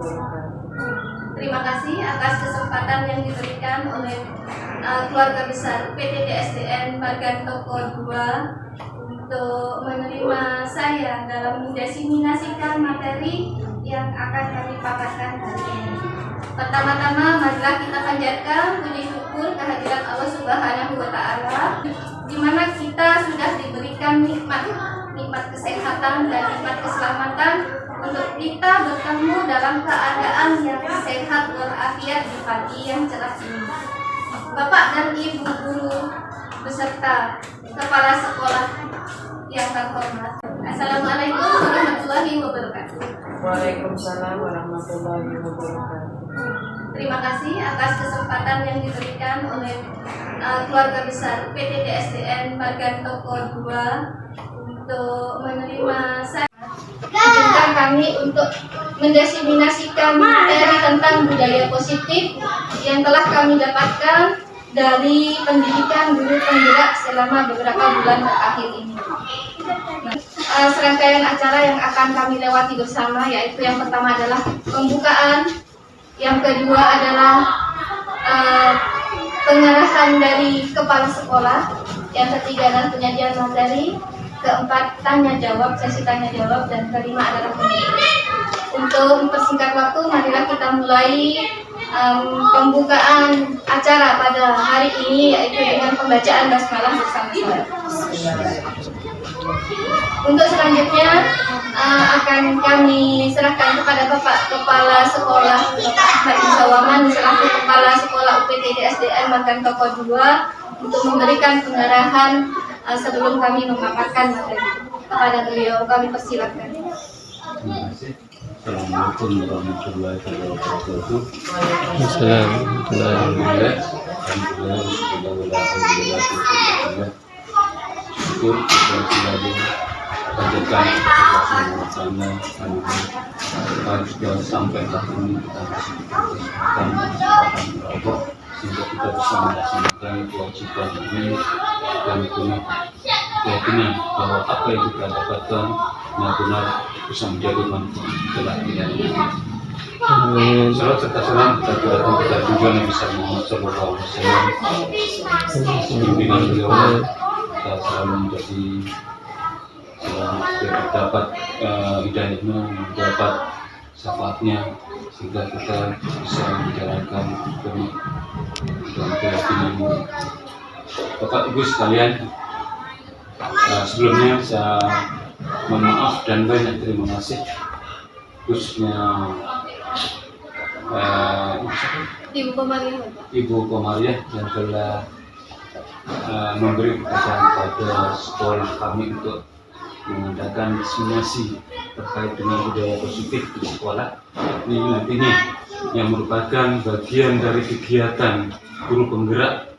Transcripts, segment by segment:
wabarakatuh. Terima kasih atas kesempatan yang diberikan oleh keluarga besar UPT DSDN Bagan Toko 2 untuk menerima saya dalam mendiseminasikan materi yang akan kami paparkan hari ini. Pertama-tama, marilah kita panjatkan puji syukur kehadirat Allah Subhanahu wa Ta'ala, di mana kita sudah diberikan nikmat kesehatan dan nikmat keselamatan untuk kita bertemu dalam keadaan yang sehat walafiat di pagi yang cerah ini. Bapak dan Ibu guru beserta kepala sekolah yang terhormat, Assalamualaikum warahmatullahi wabarakatuh. Waalaikumsalam warahmatullahi wabarakatuh. Terima kasih atas kesempatan yang diberikan oleh keluarga besar UPT DSDN Bagan Toko 2 untuk menerima saya. Izinkan kami untuk mendiseminasikan materi tentang budaya positif yang telah kami dapatkan dari pendidikan guru penggerak selama beberapa bulan terakhir ini. Serangkaian acara yang akan kami lewati bersama, yaitu yang pertama adalah pembukaan, yang kedua adalah pengarahan dari kepala sekolah, yang ketiga adalah penyajian materi, keempat tanya jawab, sesi tanya jawab, dan kelima adalah penutup. Untuk mempersingkat waktu, marilah kita mulai pembukaan acara pada hari ini, yaitu dengan pembacaan basmalah bersama-sama. Untuk selanjutnya akan kami serahkan kepada Bapak Kepala Sekolah Bapak Ahmad Musawaman selaku Kepala Sekolah UPT DSDN Bagan Toko 2 untuk memberikan pengarahan sebelum kami memaparkan materi. Kepada beliau kami persilakan. Terima kasih. Assalamualaikum warahmatullahi wabarakatuh. Syukur kita sudah dilanjutkan bersama harus sampai saat ini kita masih kesempatan Allah sehingga kita bisa melaksanakan kewajiban ini dan punya keyakinan bahwa apa yang kita dapatkan benar-benar bisa menjadi manfaat kelak di akhirat. Salam serta salam kita aturkan kepada tujuan yang besar Muhammad Sallallahu Alaihi Wasallam. Pimpinan beliau kita selalu menjadi dapat hidayahnya, dapat syafaatnya, sehingga kita bisa menjalankan demi dan keyakinan. Bapak Ibu sekalian, sebelumnya saya mohon maaf dan banyak terima kasih khususnya Ibu Komariah yang telah memberi kepercayaan pada sekolah kami untuk mengadakan diseminasi terkait dengan budaya positif di sekolah. Ini nantinya yang merupakan bagian dari kegiatan guru penggerak.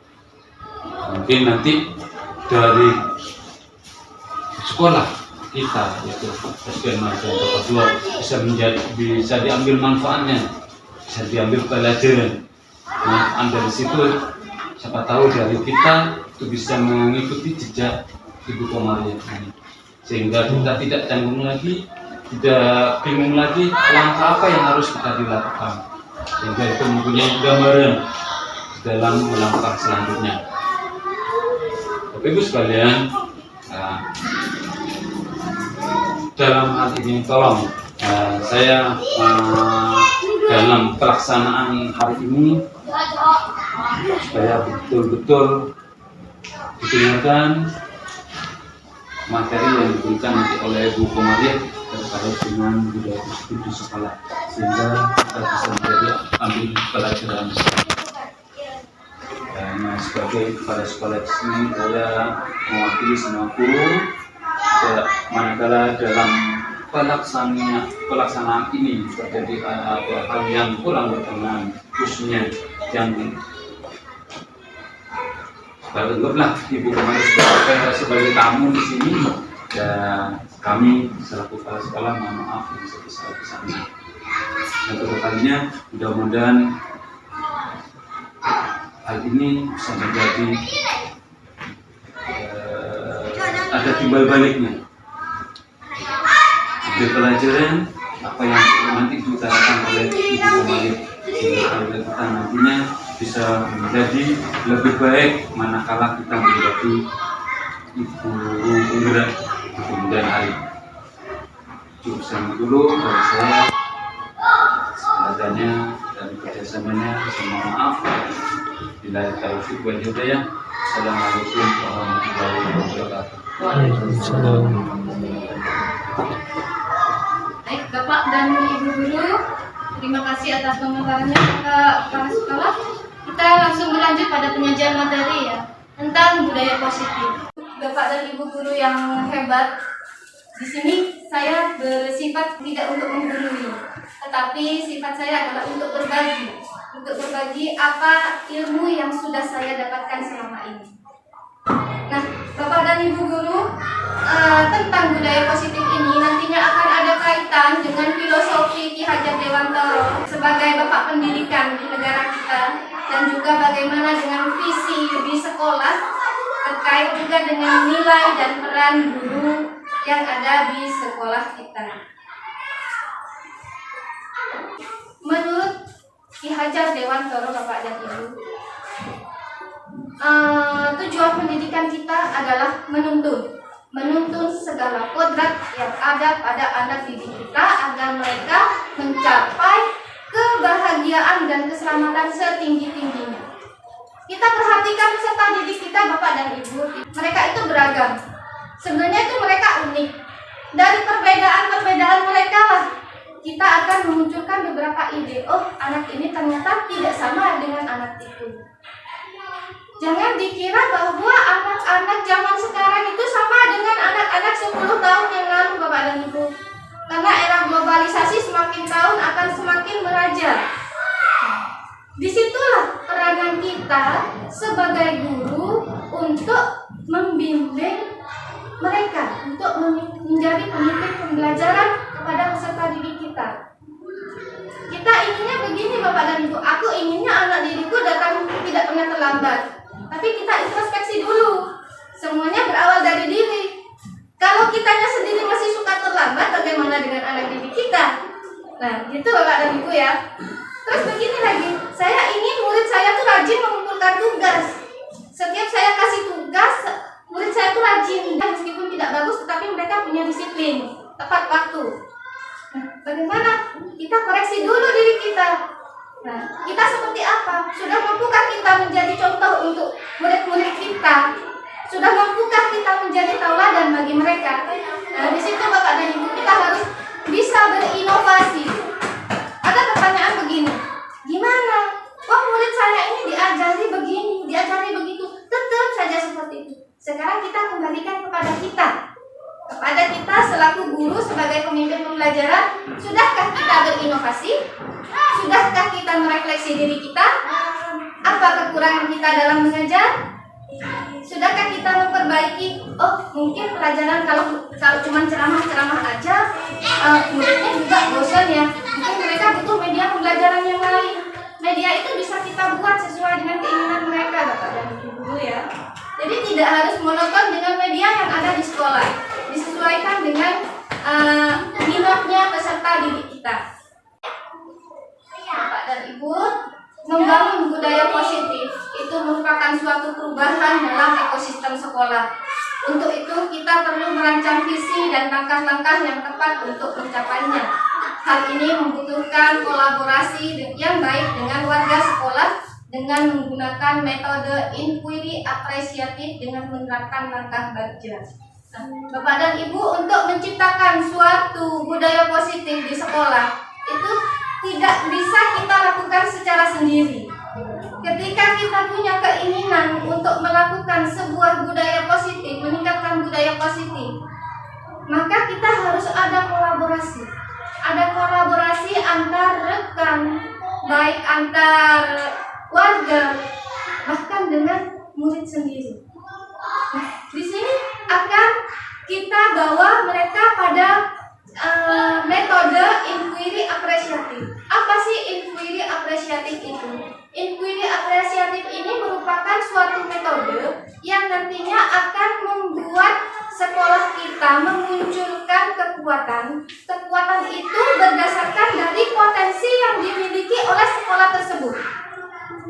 Mungkin nanti dari sekolah kita, yaitu SDN Bagan Toko 2, bisa diambil manfaatnya, bisa diambil pelajaran. Manfaat dari situ, siapa tahu dari kita itu bisa mengikuti jejak Ibu Komariah ini, sehingga kita tidak canggung lagi, tidak bingung lagi langkah apa yang harus kita dilakukan, sehingga itu mempunyai gambaran dalam melangkah selanjutnya. Bapak Ibu sekalian, dalam hal ini tolong saya dalam pelaksanaan hari ini supaya betul-betul didengarkan materi yang diberikan nanti oleh Ibu Komariah terkait dengan budaya positif di sekolah, sehingga kita bisa menjadi ambil pelajaran. Dan sebagai kepala sekolah di sini, saya mewakili semua guru. Manakala dalam pelaksanaan ini terjadi hal yang kurang berkenan, khususnya yang anggaplah Ibu Komariah sebagai tamu di sini, dan kami selaku kepala sekolah mohon maaf yang sebesar-besarnya. Dan kedepannya mudah-mudahan hal ini bisa menjadi ada timbal baliknya, ambil pelajaran apa yang nanti diutarakan oleh Ibu Komarif, sehingga kita nantinya bisa menjadi lebih baik manakala kita menjadi ibu penggerak di kemudian hari. Cukup sampai dulu dari saya. Adanya dan kerjasamanya, mohon maaf. Bila taufik wal hidayah. Assalamualaikum warahmatullahi wabarakatuh. Waalaikumsalam. Baik, Bapak dan Ibu Guru, terima kasih atas pemaparannya Pak Sekolah. Kita langsung berlanjut pada penyajian materi ya tentang budaya positif. Bapak dan Ibu Guru yang hebat, di sini saya bersifat tidak untuk menggurui, tetapi sifat saya adalah untuk berbagi apa ilmu yang sudah saya dapatkan selama ini. Nah, Bapak dan Ibu Guru, tentang budaya positif ini nantinya akan ada kaitan dengan filosofi Ki Hajar Dewantara sebagai Bapak Pendidikan di negara kita, dan juga bagaimana dengan visi di sekolah terkait juga dengan nilai dan peran guru yang ada di sekolah kita. Menurut Ki Hajar Dewantara, Bapak dan Ibu, tujuan pendidikan kita adalah menuntun segala kodrat yang ada pada anak didik kita agar mereka mencapai kebahagiaan dan keselamatan setinggi-tingginya. Kita perhatikan peserta didik kita, Bapak dan Ibu, mereka itu beragam. Sebenarnya itu mereka unik. Dari perbedaan mereka lah kita akan memunculkan beberapa ide. Oh, anak ini ternyata tidak sama dengan anak itu. Jangan dikira bahwa anak-anak zaman sekarang itu sama dengan anak-anak 10 tahun yang lalu, Bapak dan Ibu. Karena era globalisasi semakin tahun akan semakin meraja. Disitulah peranan kita sebagai guru untuk membimbing mereka, untuk menjadi pemimpin pembelajaran kepada peserta didik kita. Kita inginnya begini, Bapak dan Ibu. Aku inginnya anak didikku datang tidak pernah terlambat. Tapi kita introspeksi dulu. Semuanya berawal dari diri. Kalau kitanya sendiri masih suka terlambat, bagaimana dengan anak didik kita? Nah, gitu Bapak dan Ibu ya. Terus begini lagi, saya ingin murid saya tuh rajin mengumpulkan tugas. Setiap saya kasih tugas, murid saya tuh rajin. Meskipun tidak bagus, tetapi mereka punya disiplin, tepat waktu. Nah, bagaimana? Kita koreksi dulu diri kita. Nah, kita seperti apa? Sudah mampukah kita menjadi contoh untuk murid-murid kita? Sudah mampukah kita menjadi tauladan bagi mereka? Nah, di situ Bapak dan Ibu kita harus bisa berinovasi. Ada pertanyaan begini, gimana? Wah, murid saya ini diajari begini, diajari begitu, tetap saja seperti itu. Sekarang kita kembalikan kepada kita selaku guru sebagai pemimpin pembelajaran. Sudahkah kita berinovasi? Sudahkah kita merefleksi diri kita? Apa kekurangan kita dalam mengajar? Sudahkah kita memperbaiki? Oh, mungkin pelajaran kalau cuma ceramah aja, muridnya juga bosan ya. Mungkin mereka butuh media pembelajaran yang lain. Media itu bisa kita buat sesuai dengan keinginan mereka, Bapak dan Ibu Guru ya. Jadi tidak harus monoton dengan media yang ada di sekolah. Disesuaikan dengan minatnya peserta didik kita. Bapak dan Ibu, membangun budaya positif itu merupakan suatu perubahan dalam ekosistem sekolah. Untuk itu kita perlu merancang visi dan langkah-langkah yang tepat untuk mencapainya. Hal ini membutuhkan kolaborasi yang baik dengan warga sekolah dengan menggunakan metode inquiry apresiatif dengan menerapkan langkah baja. Bapak dan Ibu, untuk menciptakan suatu budaya positif di sekolah itu tidak bisa kita lakukan secara sendiri. Ketika kita punya keinginan untuk melakukan sebuah budaya positif, meningkatkan budaya positif, maka kita harus ada kolaborasi. Ada kolaborasi antar rekan, baik antar warga, bahkan dengan murid sendiri. Nah, di sini akan kita bawa mereka pada metode inquiry apresiatif. Apa sih inquiry apresiatif itu? Inquiry apresiatif ini merupakan suatu metode yang nantinya akan membuat sekolah kita memunculkan kekuatan. Kekuatan itu berdasarkan dari potensi yang dimiliki oleh sekolah tersebut.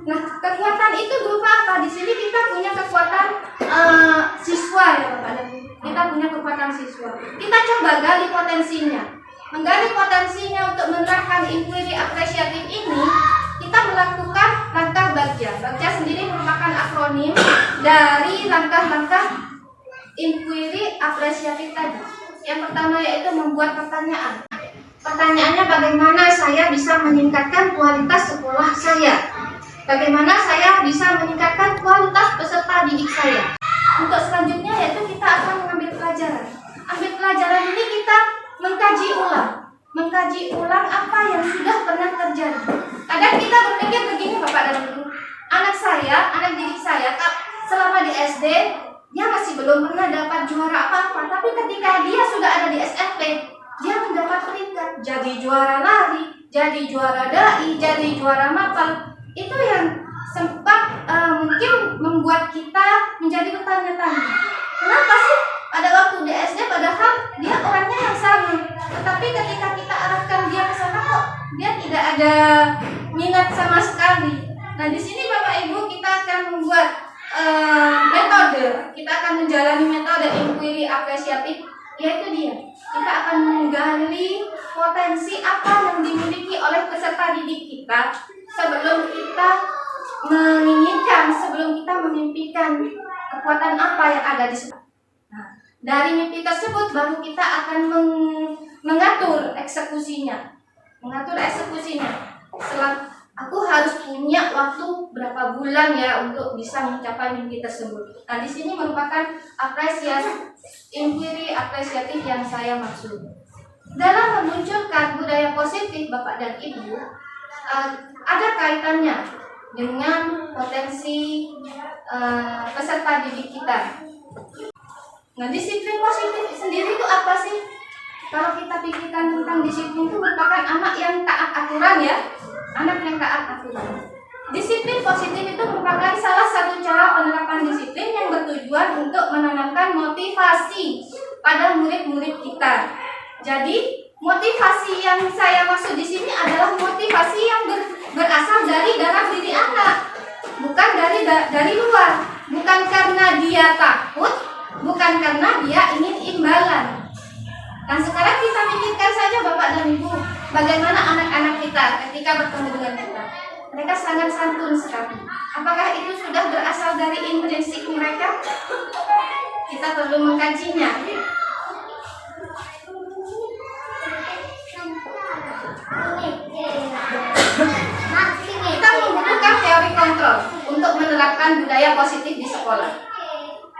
Nah, kekuatan itu berupa apa? Di sini kita punya kekuatan siswa ya Bapak dan Ibu. Kita punya kekuatan siswa. Kita coba gali potensinya. Menggali potensinya untuk menerapkan inquiry apresiatif ini, kita melakukan langkah Bagja. Bagja sendiri merupakan akronim dari langkah-langkah inquiry apresiatif tadi. Yang pertama yaitu membuat pertanyaan. Pertanyaannya, bagaimana saya bisa meningkatkan kualitas sekolah saya? Bagaimana saya bisa meningkatkan kualitas peserta didik saya? Untuk selanjutnya yaitu kita akan mengambil pelajaran. Ambil pelajaran ini kita mengkaji ulang. Mengkaji ulang apa yang sudah pernah terjadi. Kadang kita berpikir begini Bapak dan Ibu. Anak didik saya selama di SD, dia masih belum pernah dapat juara apa-apa. Tapi ketika dia sudah ada di SMP, dia mendapat peringkat. Jadi juara lari, jadi juara dai, jadi juara mapel. Itu yang sempat mungkin membuat kita menjadi bertanya-tanya. Kenapa sih pada waktu di SD padahal dia orangnya yang sama, tetapi ketika kita arahkan dia ke sana kok dia tidak ada minat sama sekali. Nah, di sini Bapak Ibu kita akan membuat metode. Kita akan menjalani metode inquiry apresiatif, yaitu kita akan menggali potensi apa yang dimiliki oleh peserta didik kita sebelum kita menginginkan, sebelum kita memimpikan kekuatan apa yang ada di sana. Nah, dari mimpi tersebut baru kita akan mengatur eksekusinya. Setelah aku harus punya waktu berapa bulan ya untuk bisa mencapai mimpi tersebut. Nah, di sini merupakan inquiry apresiatif yang saya maksud. Dalam memunculkan budaya positif Bapak dan Ibu, ada kaitannya dengan potensi peserta didik kita. Nah, disiplin positif sendiri itu apa sih? Kalau kita pikirkan tentang disiplin itu merupakan anak yang taat aturan ya. Anak yang taat aturan. Disiplin positif itu merupakan salah satu cara penerapan disiplin yang bertujuan untuk menanamkan motivasi pada murid-murid kita. Jadi, motivasi yang saya maksud di sini adalah motivasi yang berasal dari dalam diri anak, bukan dari luar. Bukan karena dia takut, bukan karena dia ingin imbalan. Nah, sekarang kita pikirkan saja Bapak dan Ibu, bagaimana anak-anak kita ketika bertemu dengan kita. Mereka sangat santun sekali. Apakah itu sudah berasal dari intrinsik mereka? Kita perlu mengkajinya. Kita membutuhkan teori kontrol untuk menerapkan budaya positif di sekolah.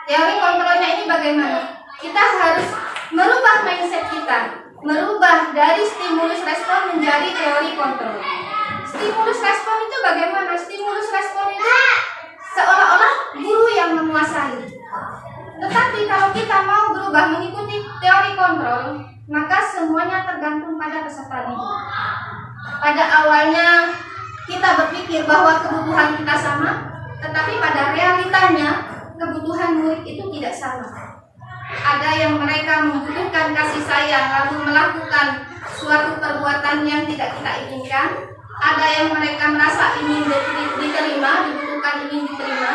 Teori kontrolnya ini bagaimana? Kita harus merubah mindset kita, merubah dari stimulus respon menjadi teori kontrol. Stimulus respon itu bagaimana? Stimulus respon itu seolah-olah guru yang menguasai. Tetapi kalau kita mau berubah mengikuti teori kontrol, maka semuanya tergantung pada peserta didik. Pada awalnya kita berpikir bahwa kebutuhan kita sama, tetapi pada realitanya kebutuhan murid itu tidak sama. Ada yang mereka membutuhkan kasih sayang lalu melakukan suatu perbuatan yang tidak kita inginkan. Ada yang mereka merasa ingin diterima, dibutuhkan ingin diterima.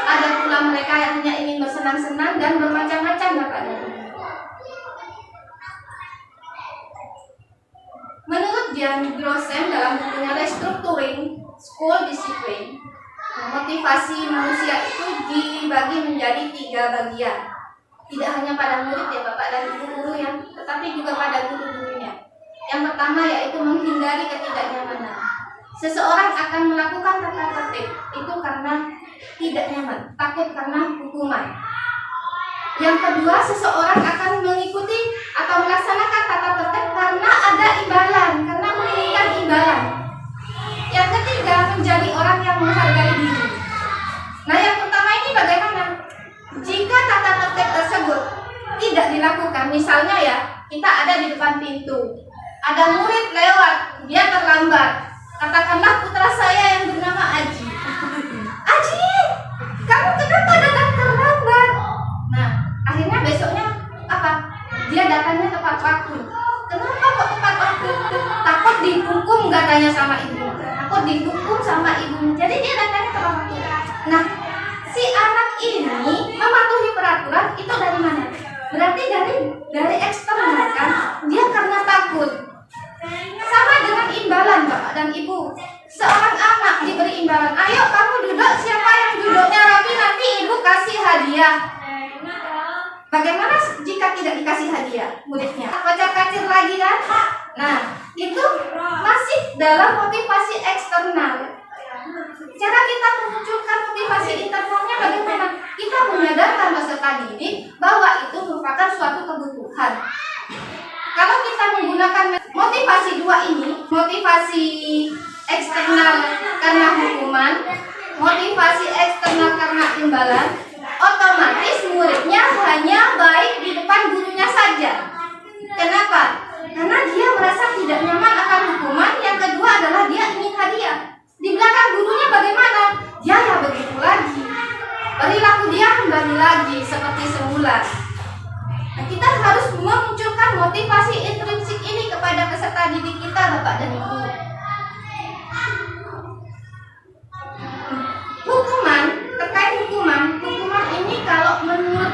Ada pula mereka yang hanya ingin bersenang-senang dan bermacam-macam Bapak dan Ibu. Menurut Jan Grossem dalam bukunya Restructuring School Discipline, motivasi manusia itu dibagi menjadi 3 bagian. Tidak hanya pada murid ya Bapak dan Ibu guru ya, tetapi juga pada guru-gurunya. Yang pertama yaitu menghindari ketidaknyamanan. Seseorang akan melakukan tata tertib itu karena tidak nyaman, takut karena hukuman. Yang kedua, seseorang akan mengikuti atau melaksanakan tata tertib karena ada imbalan, karena menginginkan imbalan. Yang ketiga, menjadi orang yang menghargai diri. Nah, yang pertama ini bagaimana? Jika tata tertib tersebut tidak dilakukan, misalnya ya, kita ada di depan pintu, ada murid lewat, dia terlambat. Katakanlah putra saya yang bernama Aji. Aji, kamu kenapa datang terlambat? Nah, akhirnya besoknya apa? Dia datangnya tepat waktu. Kenapa kok tepat waktu? Takut dihukum katanya sama ibu. Takut dihukum sama ibunya. Jadi dia datangnya tepat waktu. Nah, si anak ini mematuhi peraturan itu dari mana? Berarti dari eksternal kan? Dia karena takut. Sama dengan imbalan Bapak dan Ibu. Seorang anak diberi imbalan, ayo kamu duduk, siapa yang duduknya rapi nanti ibu kasih hadiah. Bagaimana jika tidak dikasih hadiah muridnya? Kocar-kacir lagi kan? Nah, itu masih dalam motivasi eksternal. Cara kita memunculkan motivasi internalnya bagaimana? Kita menyadarkan peserta didik bahwa itu merupakan suatu kebutuhan. Kalau kita menggunakan motivasi dua ini, motivasi eksternal karena hukuman, motivasi eksternal karena imbalan, otomatis muridnya hanya baik di depan gurunya saja. Kenapa? Karena dia merasa tidak nyaman akan hukuman. Yang kedua adalah dia ingin hadiah. Di belakang gurunya bagaimana? Dia ya begitu lagi. Perilaku dia kembali lagi seperti semula. Nah, kita harus memunculkan motivasi intrinsik ini kepada peserta didik kita, Bapak dan Ibu. Hukuman, terkait hukuman ini kalau menurut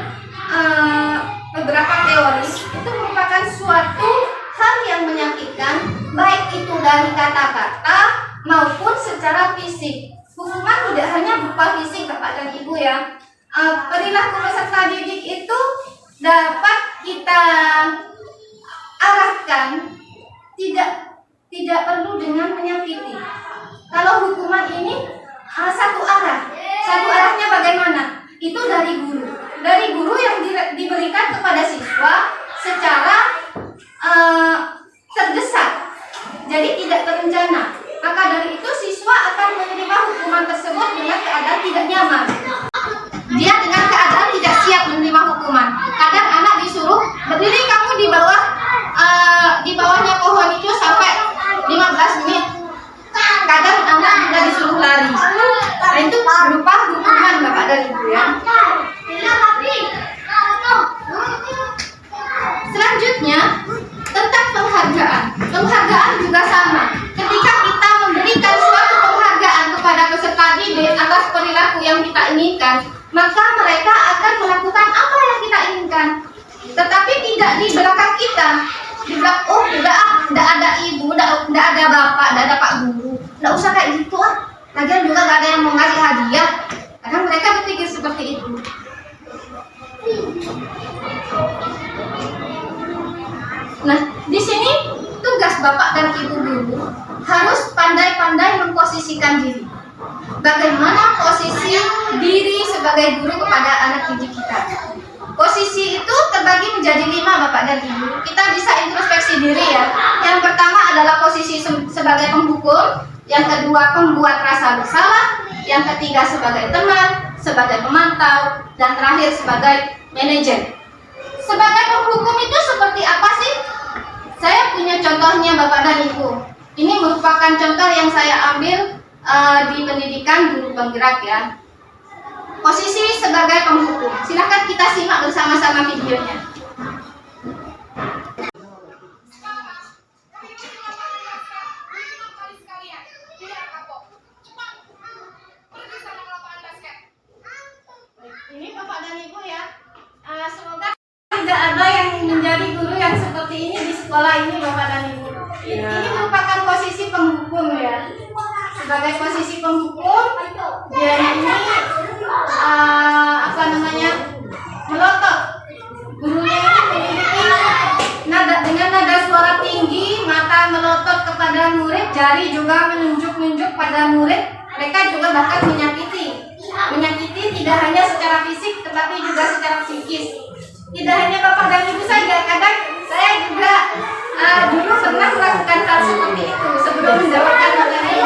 beberapa teori itu merupakan suatu hal yang menyakitkan, baik itu dari kata-kata maupun secara fisik. Hukuman tidak hanya berupa fisik, Bapak dan Ibu ya. Perilaku peserta didik itu dapat kita arahkan, tidak perlu dengan menyakiti. Kalau hukuman ini satu arah. Satu arahnya bagaimana? Itu dari guru. Dari guru yang diberikan kepada siswa secara tergesa. Jadi tidak terencana. Maka dari itu siswa akan menerima hukuman tersebut dengan keadaan tidak nyaman. Dia dengan keadaan tidak siap menerima hukuman. Kadang anak disuruh berdiri kamu di bawahnya pohon itu sampai 15 menit. Kadang anak juga disuruh lari. Nah, itu berupa hukuman Bapak dan Ibu ya. Selanjutnya tentang penghargaan. Penghargaan juga sama. Ketika kita memberikan suatu penghargaan kepada peserta didik atas perilaku yang kita inginkan, maka mereka akan melakukan apa yang kita inginkan. Tetapi tidak di belakang kita. Di belakang, oh udah ada ibu, udah ada bapak, udah ada pak guru. Nggak usah kayak gitu ah. Lagian juga nggak ada yang mau ngasih hadiah. Kadang mereka berpikir seperti itu. Nah, di sini tugas bapak dan ibu guru harus pandai-pandai memposisikan diri. Bagaimana posisi diri sebagai guru kepada anak didik kita? Posisi itu terbagi menjadi 5 Bapak dan Ibu. Kita bisa introspeksi diri ya. Yang pertama adalah posisi sebagai penghukum, yang kedua pembuat rasa bersalah, yang ketiga sebagai teman, sebagai pemantau, dan terakhir sebagai manajer. Sebagai penghukum itu seperti apa sih? Saya punya contohnya Bapak dan Ibu. Ini merupakan contoh yang saya ambil di pendidikan guru penggerak ya. Posisi sebagai penghukum. Silakan kita simak bersama-sama videonya. Ini Bapak dan Ibu ya. Semoga tidak ada yang menjadi guru yang seperti ini di sekolah ini Bapak dan Ibu. Ini merupakan posisi penghukum ya. Sebagai posisi penghukum, dia ini melotot. Gurunya ini memiliki dengan nada suara tinggi, mata melotot kepada murid, jari juga menunjuk-nunjuk pada murid. Mereka juga bahkan menyakiti tidak hanya secara fisik, tetapi juga secara psikis. Tidak hanya Bapak dan Ibu saja, kadang saya juga dulu pernah melakukan hal seperti itu sebelum mendapatkan materi.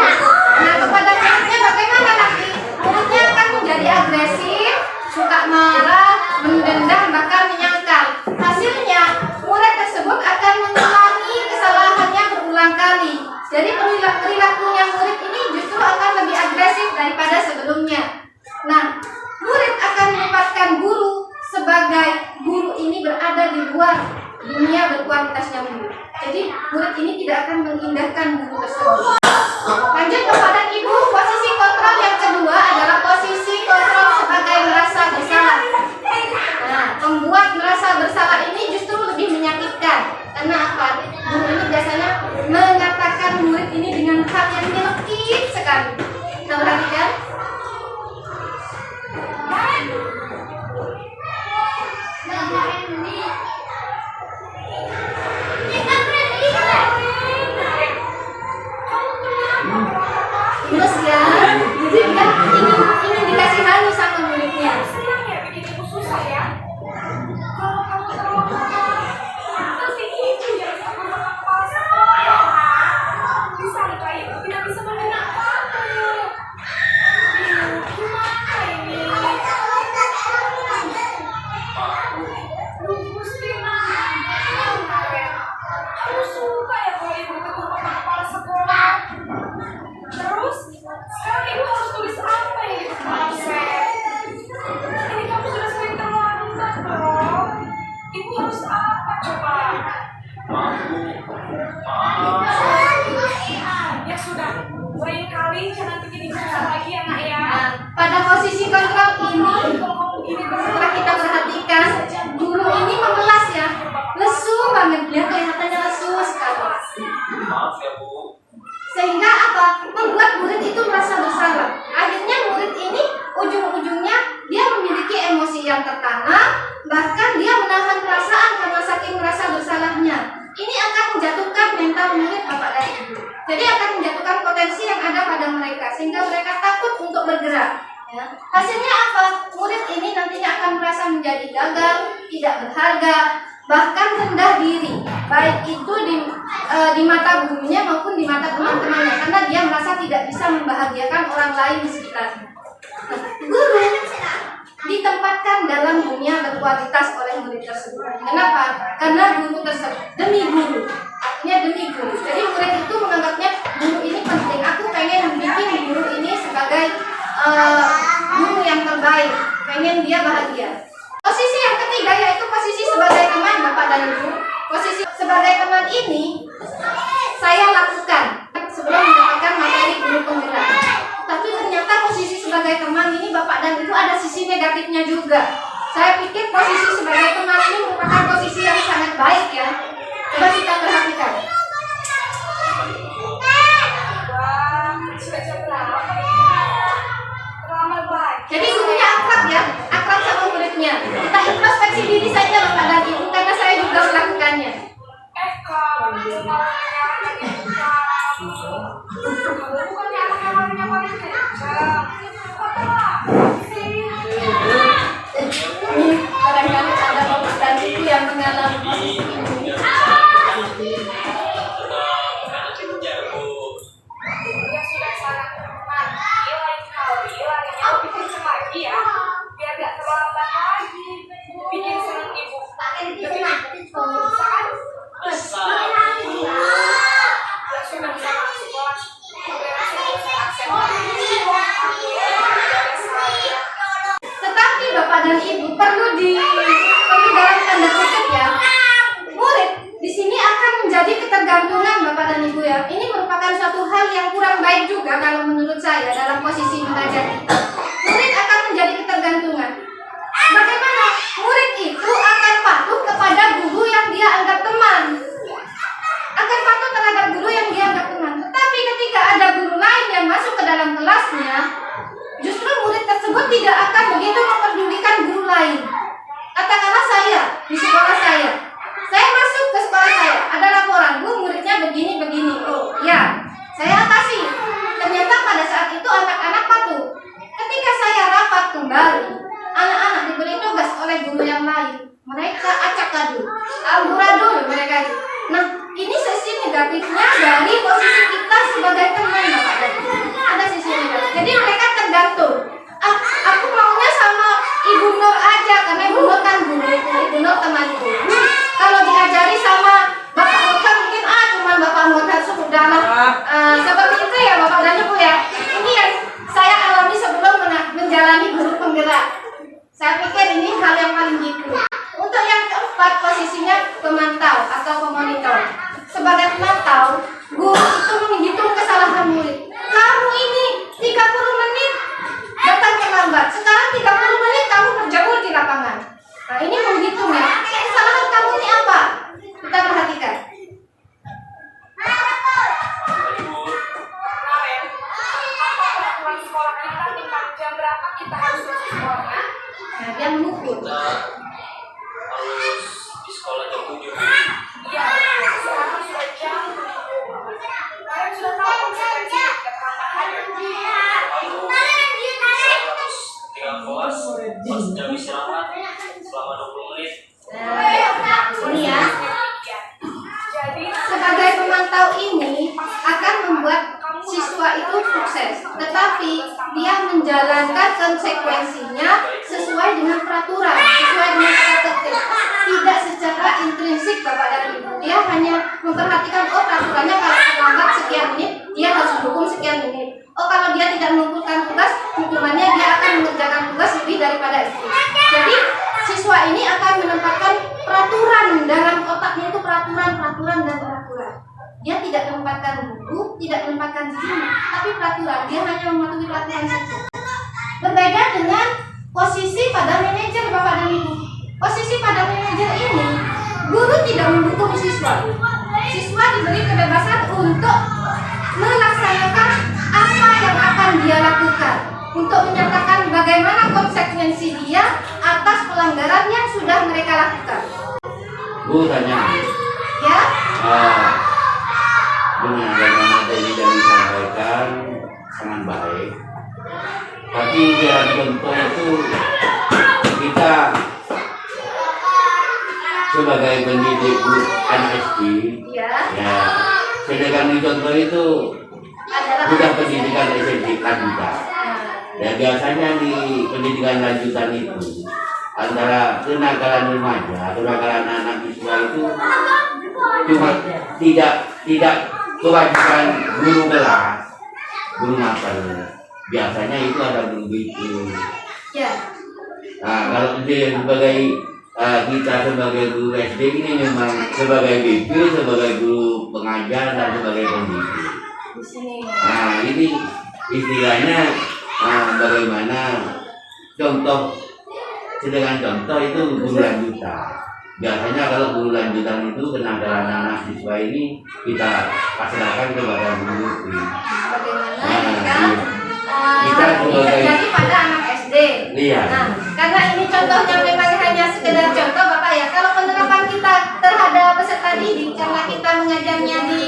Nah, kepada muridnya bagaimana nanti? Muridnya akan menjadi agresif, suka marah, mendendam, bahkan menyangkal. Hasilnya, murid tersebut akan mengulangi kesalahannya berulang kali. Jadi perilakunya murid ini justru akan lebih agresif daripada sebelumnya. Nah, murid akan menempatkan guru sebagai guru ini berada di luar dunia berkualitasnya murid. Jadi murid ini tidak akan mengindahkan guru tersebut. Lanjut kepada ibu, posisi kontrol yang kedua adalah posisi kontrol sebagai merasa bersalah. Nah, membuat merasa bersalah ini justru lebih menyakitkan. Karena apa? Guru ini biasanya mengatakan murid ini dengan hal yang nyelekit sekali. Kita perhatikan. Terus ya, jadi dia ingin dikasihani sama muridnya. Senang ya bikin ibu susah ya. Kalau kamu terlalu tapi ibu yang sama kepala sekolah. Bisa kayak ibu tidak bisa mendengar kamu. Gimana ini? Lu mesti kamu suka ya kalau ibu ketemu sama kepala sekolah. Terus sekarang ibu harus tulis apa ini di konsep? Ini kamu sudah sering terlambat dong. Ibu harus apa coba? Ya sudah, lain kali jangan bikin ibu susah lagi ya nak ya. Nah, pada posisi kontrol ini, Kalau kamu begini terus, setelah kita perhatikan, guru ini memelas ya, lesu banget, dia kelihatannya lesu sekali. Maaf ya Bu. Sehingga apa? Membuat murid itu merasa bersalah. Akhirnya murid ini ujung-ujungnya dia memiliki emosi yang tertanam, bahkan dia menahan perasaan karena saking merasa bersalahnya. Ini akan menjatuhkan mental murid Bapak dan Ibu. Jadi akan menjatuhkan potensi yang ada pada mereka sehingga mereka takut untuk bergerak. Ya. Hasilnya apa? Murid ini nantinya akan merasa menjadi gagal, tidak berharga, bahkan rendah diri, baik itu di mata gurunya maupun di mata teman-temannya, karena dia merasa tidak bisa membahagiakan orang lain di sekitarnya. Guru ditempatkan dalam dunia berkualitas oleh murid tersebut. Kenapa? Karena guru tersebut demi guru, artinya demi guru. Jadi murid itu menganggapnya guru ini penting. Aku pengen bikin guru ini sebagai guru yang terbaik, pengen dia bahagia. Posisi yang ketiga yaitu posisi sebagai teman Bapak dan Ibu. Posisi sebagai teman ini saya lakukan sebelum mendapatkan materi guru penggerak. Tapi ternyata posisi sebagai teman ini Bapak dan Ibu ada sisi negatifnya juga. Saya pikir posisi sebagai teman ini merupakan posisi yang sangat baik ya. Coba kita perhatikan. wah, sudah jam berapa ini? Terlambat banget. Jadi gurunya akrab ya, akrab sama muridnya. Kita introspeksi diri saja Bapak dan Ibu karena saya juga melakukannya. Kamu kepalanya lagi kamu. Kamu bukannya anak yang paling kencang. Kok sih? Kadang-kadang ada Bapak dan Ibu yang mengalami posisi ini. Ya sudah sana. Nanti lain kali larinya lebih kencang lagi ya. Biar gak terlambat lagi. Bikin senang ibu. Lebih bisa kan? Ya sudah sana sekolah. Tetapi Bapak dan Ibu perlu dalam tanda kutip ya. Murid di sini akan menjadi ketergantungan Bapak dan Ibu ya. Ini merupakan suatu hal yang kurang baik juga kalau menurut saya dalam posisi mengajar kita. Murid akan menjadi ketergantungan. Bagaimana? Murid itu akan patuh kepada guru yang dia anggap teman. Akan patuh terhadap guru yang dia anggap teman. Tetapi ketika ada guru lain yang masuk ke dalam kelasnya, justru murid tersebut tidak akan begitu memperdulikan guru lain. Katakanlah saya di sekolah saya masuk ke sekolah saya, ada laporan, Bu, muridnya begini. Oh, ya, saya atasi. Ternyata pada saat itu anak-anak patuh. Ketika saya rapat kembali, anak-anak diberi tugas oleh guru yang lain. Mereka acak adul, amburadul mereka. Nah, ini sisi negatifnya dari posisi kita sebagai teman Bapak dan Ibu. Ada sisi negatif. Jadi mereka tergantung. Aku maunya sama Ibu Nur aja karena Ibu Nur kan guru, Ibu Nur temanku. Kalau diajari sama Bapak Murhad mungkin cuma Bapak Murhad sudahlah. Seperti itu ya Bapak dan Ibu ya. Ini yang saya alami sebelum menjalani guru penggerak. Saya pikir ini hal yang paling gitu. Untuk yang keempat posisinya teman konsekuensinya sesuai dengan peraturan, sesuai dengan tata tertib, tidak secara intrinsik Bapak dan Ibu. Dia hanya memperhatikan, oh peraturannya kalau terlambat sekian menit, dia harus dihukum sekian menit. Oh kalau dia tidak mengumpulkan tugas, hukumannya dia akan mengerjakan tugas lebih daripada itu. Jadi siswa ini akan menempatkan peraturan dalam otaknya, itu peraturan dan peraturan. Dia tidak menempatkan buku, tidak menempatkan sistem, tapi peraturan. Dia hanya mematuhi peraturan saja. Berbeda dengan posisi pada manajer Bapak dan Ibu. Posisi pada manajer ini, guru tidak mendukung siswa. Siswa diberi kebebasan untuk melaksanakan apa yang akan dia lakukan, untuk menyatakan bagaimana konsekuensi dia atas pelanggaran yang sudah mereka lakukan. Bu tanya, Ya, dengan bagaimana tadi sudah disampaikan sangat baik, tapi dalam contoh itu kita sebagai pendidik NSD, ya, sedangkan di contoh itu adalah sudah pendidikan SD lanjutan. Ya biasanya di pendidikan lanjutan itu antara kenakalan remaja, kenakalan anak siswa itu cuma tidak kewajiban guru kelas, guru mapel. Biasanya itu ada guru itu. ya. Nah kalau dia sebagai kita sebagai guru SD ini memang sebagai BP, sebagai guru pengajar dan sebagai pendidik. Di sini. Nah ini istilahnya bagaimana contoh, sedangkan contoh itu guru lanjutan. Biasanya kalau guru lanjutan itu kenakalan anak siswa ini kita pasrahkan kepada guru itu. Bagaimana jika ini terjadi pada anak SD? Iya. Nah, karena ini contohnya memang hanya sekedar contoh Bapak ya. Kalau penerapan kita terhadap peserta didik, karena kita mengajarnya di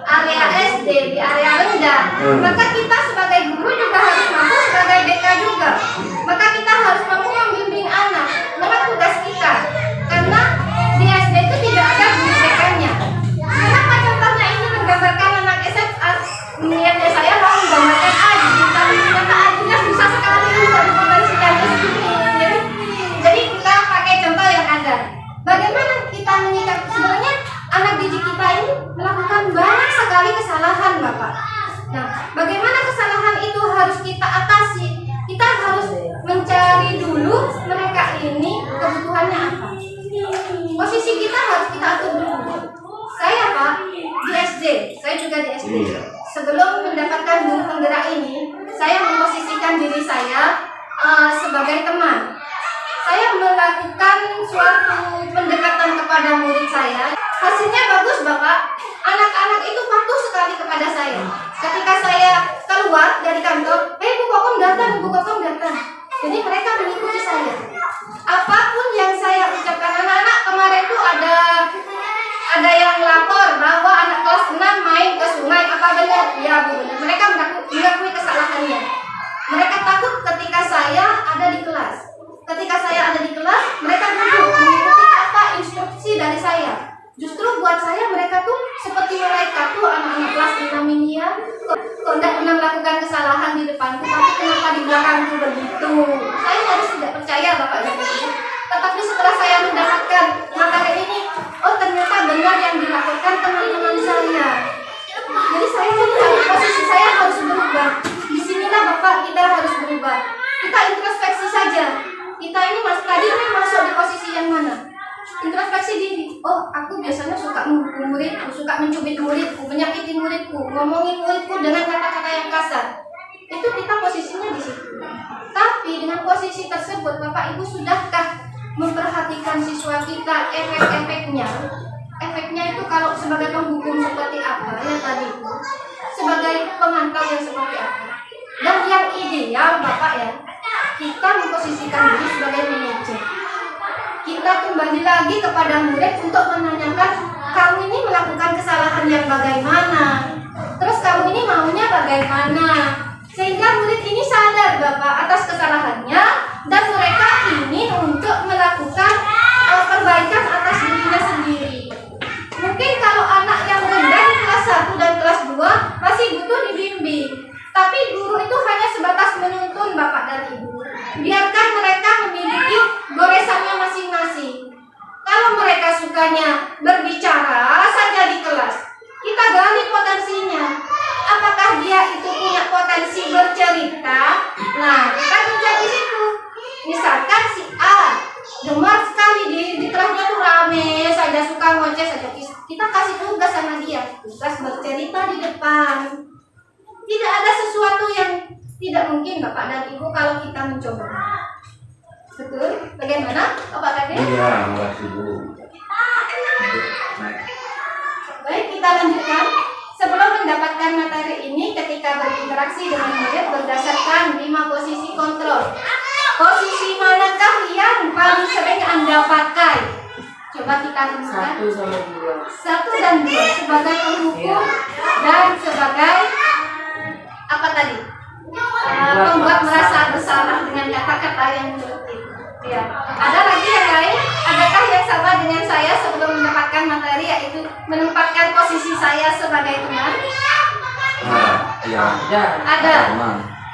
area SD, di area rendah, maka kita sebagai guru juga harus mampu, sebagai DK juga. Maka kita harus mampu membimbing anak. Memang tugas kita. Karena di SD itu tidak ada guru DK-nya. Kenapa contohnya ini menggambarkan anak SMA? Niatnya saya mau menggambarkan Aji, tapi ternyata Ajinya susah sekali untuk dipotensikan di sini. Jadi kita pakai contoh yang ada. Bagaimana kita menyikapi, sebenarnya anak didik kita ini melakukan banyak sekali kesalahan Bapak. Nah, bagaimana kesalahan itu harus kita atasi? Kita harus mencari dulu mereka ini kebutuhannya apa. Posisi kita harus kita atur dulu. Saya Pak di SD, saya juga di SD. Sebelum mendapatkan guru penggerak ini, saya memposisikan diri saya sebagai teman. Saya melakukan suatu pendekatan kepada murid saya. Hasilnya bagus Bapak. Anak-anak itu patuh sekali kepada saya. Ketika saya keluar dari kantor, Bu Kokom datang, Bu Kokom datang. Jadi mereka mengikuti saya. Apapun yang saya ucapkan, anak-anak kemarin itu ada yang lapor bahwa anak kelas 6 main ke sungai, apa benar? Ya Bu benar. Mereka mengakui kesalahannya. Mereka takut ketika saya ada di kelas. Ketika saya ada di kelas, mereka duduk mengikuti apa instruksi dari saya. Justru buat saya mereka tuh seperti malaikat tuh, anak-anak kelas 6 ini ya. Kok tidak pernah melakukan kesalahan di depanku, tapi kenapa di belakangku begitu? Saya harus tidak percaya Bapak dan Ibu. Tetapi setelah saya mendapatkan materi ini, oh ternyata benar yang dilakukan teman-teman saya. Jadi saya posisi saya harus berubah. Disinilah Bapak kita harus berubah. Kita introspeksi saja. Kita ini tadi masuk di posisi yang mana? Introspeksi diri. Oh, aku biasanya suka menghukum muridku, suka mencubit muridku, menyakiti muridku, ngomongin muridku dengan kata-kata yang kasar. Itu kita posisinya di situ. Tapi dengan posisi tersebut, Bapak Ibu sudahkah memperhatikan siswa kita efek-efeknya? Efeknya itu kalau sebagai penghukum seperti apa ya tadi itu, sebagai pemantau yang seperti apa. Dan yang ideal Bapak ya, kita memposisikan diri sebagai manajer. Kita kembali lagi kepada murid untuk menanyakan, kamu ini melakukan kesalahan yang bagaimana, terus kamu ini maunya bagaimana, sehingga murid ini sadar Bapak atas kesalahannya dan mereka ingin untuk melakukan perbaikan atas dirinya sendiri. Mungkin kalau anak yang rendah di kelas 1 dan kelas 2 masih butuh dibimbing, tapi guru itu hanya sebatas menuntun Bapak dan Ibu. berbicara saja di kelas. Kita gali potensinya. Apakah dia itu punya potensi bercerita? Nah, kita tunjuk di situ. Misalkan si A gemar sekali di kelasnya tuh rame saja, suka ngoceh saja. Kita kasih tugas sama dia, tugas bercerita di depan. Tidak ada sesuatu yang tidak mungkin Bapak dan Ibu kalau kita mencoba. Betul? Bagaimana Bapak tadi? Iya, makasih Bu. Baik, kita lanjutkan. Sebelum mendapatkan materi ini, ketika berinteraksi dengan murid berdasarkan 5 posisi kontrol. Posisi manakah yang paling sering Anda pakai? Coba kita rumuskan. 1 sama 2. 1 dan 2 sebagai penghukum dan sebagai apa tadi? Membuat merasa bersalah dengan kata-kata yang menyakiti. Ya. Ada lagi yang lain? Adakah yang sama dengan saya sebelum mendapatkan materi, yaitu menempatkan posisi saya sebagai teman? Iya. Ada.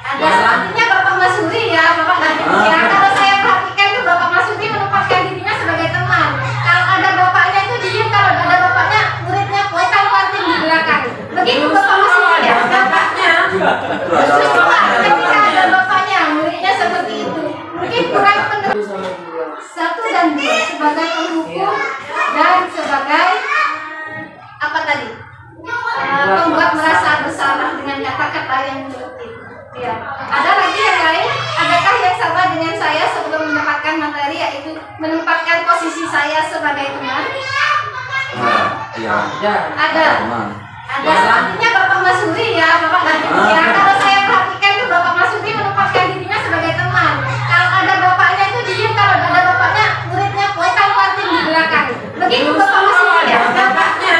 Ada. Artinya Bapak Masuri ya, Bapak nggak ya. Kalau saya perhatikan tuh Bapak Masuri menempatkan dirinya sebagai teman. Kalau ada bapaknya itu diem, kalau ada bapaknya muridnya pointan parting di belakang. Begitu Bapak Masuri ya. Bapaknya. Ketika ada bapaknya, muridnya seperti itu. Mungkin kurang benar. 1 sama 2. 1 dan 2 sebagai penghukum dan sebagai apa tadi? Membuat merasa bersalah dengan kata-kata yang menyakiti. Ya. Ada lagi yang lain? Adakah yang sama dengan saya sebelum mendapatkan materi, yaitu menempatkan posisi saya sebagai teman? Iya. Ada. Ada. Artinya Bapak Masuri ya, Bapak nggak ya. Kalau saya perhatikan tuh Bapak Masuri menempatkan dirinya sebagai teman. Kalau ada bapaknya itu diem, kalau ada bapaknya muridnya pointan parting di belakang. Begitu Bapak Masuri ya. Bapaknya.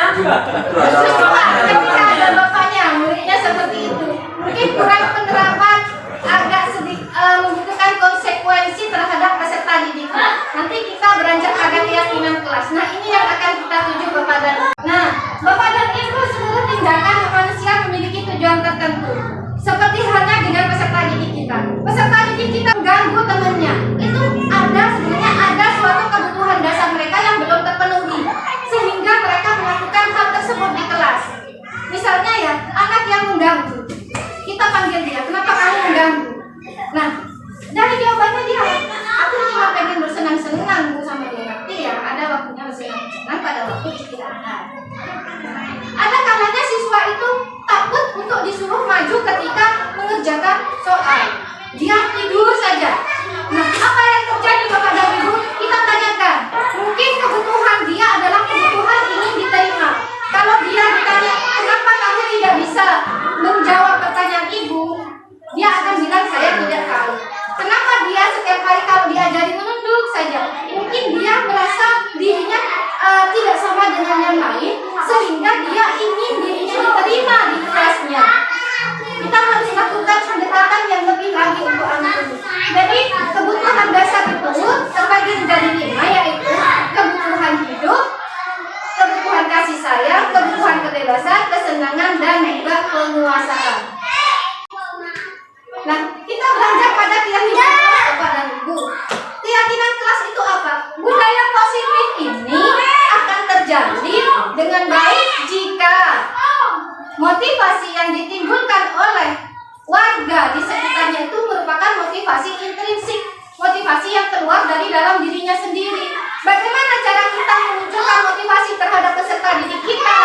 Ketika ada bapaknya, muridnya seperti itu. Mungkin kurang penerapan, agak sedikit membutuhkan konsekuensi terhadap peserta didik. Nanti kita beranjak pada keyakinan kelas. Nah, ini yang akan kita tuju Bapak dan Ibu. Nah, Bapak dan Ibu, seluruh tindakan manusia memiliki tujuan tertentu. Seperti halnya dengan peserta didik kita. Peserta didik kita mengganggu temannya. Itu sebenarnya ada suatu kebutuhan dasar mereka yang belum terpenuhi, sehingga mereka melakukan hal tersebut di kelas. Misalnya ya, anak yang mengganggu. Kita panggil dia, kenapa kamu mengganggu? Nah, dari jawabannya dia, aku cuma pengen bersenang-senang Bu sama dia. Nanti ya, ada waktunya bersenang-senang pada waktu istirahat. Ada kalanya siswa itu takut untuk disuruh maju ketika mengerjakan soal. Dia tidur saja. Nah, apa yang terjadi Bapak dan Ibu? Kita tanyakan. Mungkin kebutuhan dia adalah kebutuhan ingin diterima. Kalau dia ditanya, kenapa kamu tidak bisa menjawab pertanyaan ibu? Dia akan bilang, saya tidak tahu. Kenapa dia setiap hari kalau diajari menunduk saja? Mungkin dia merasa dirinya tidak sama dengan yang lain, sehingga dia ingin dirinya diterima di kelasnya. Kita harus lakukan pendekatan yang lebih lagi untuk anak ini. Jadi kebutuhan dasar itu terbagi menjadi 5, yaitu kebutuhan hidup, kebutuhan kasih sayang, kebutuhan kebebasan, kesenangan, dan juga penguasaan. Nah, kita beranjak pada keyakinan kelas Bapak dan Ibu. Keyakinan kelas itu apa? Budaya positif ini akan terjalin dengan baik jika motivasi yang ditimbulkan oleh warga di sekitarnya itu merupakan motivasi intrinsik, motivasi yang keluar dari dalam dirinya sendiri. Bagaimana cara kita memunculkan motivasi terhadap peserta didik kita?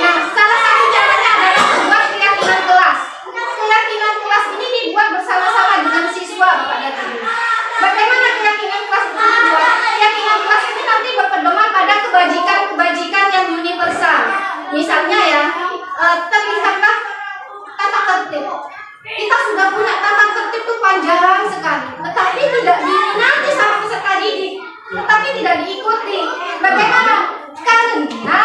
Nah, salah satu caranya adalah membuat keyakinan kelas. Keyakinan kelas ini dibuat bersama-sama dengan siswa, Bapak dan Ibu. Bagaimana keyakinan kelas itu dibuat? Keyakinan kelas ini nanti berpedoman pada kebajikan yang universal. Misalnya ya, terlihatlah tata tertib. Kita sudah punya tata tertib itu panjang sekali, tetapi tidak diminati sama peserta didik, tetapi tidak diikuti. Bagaimana? Karena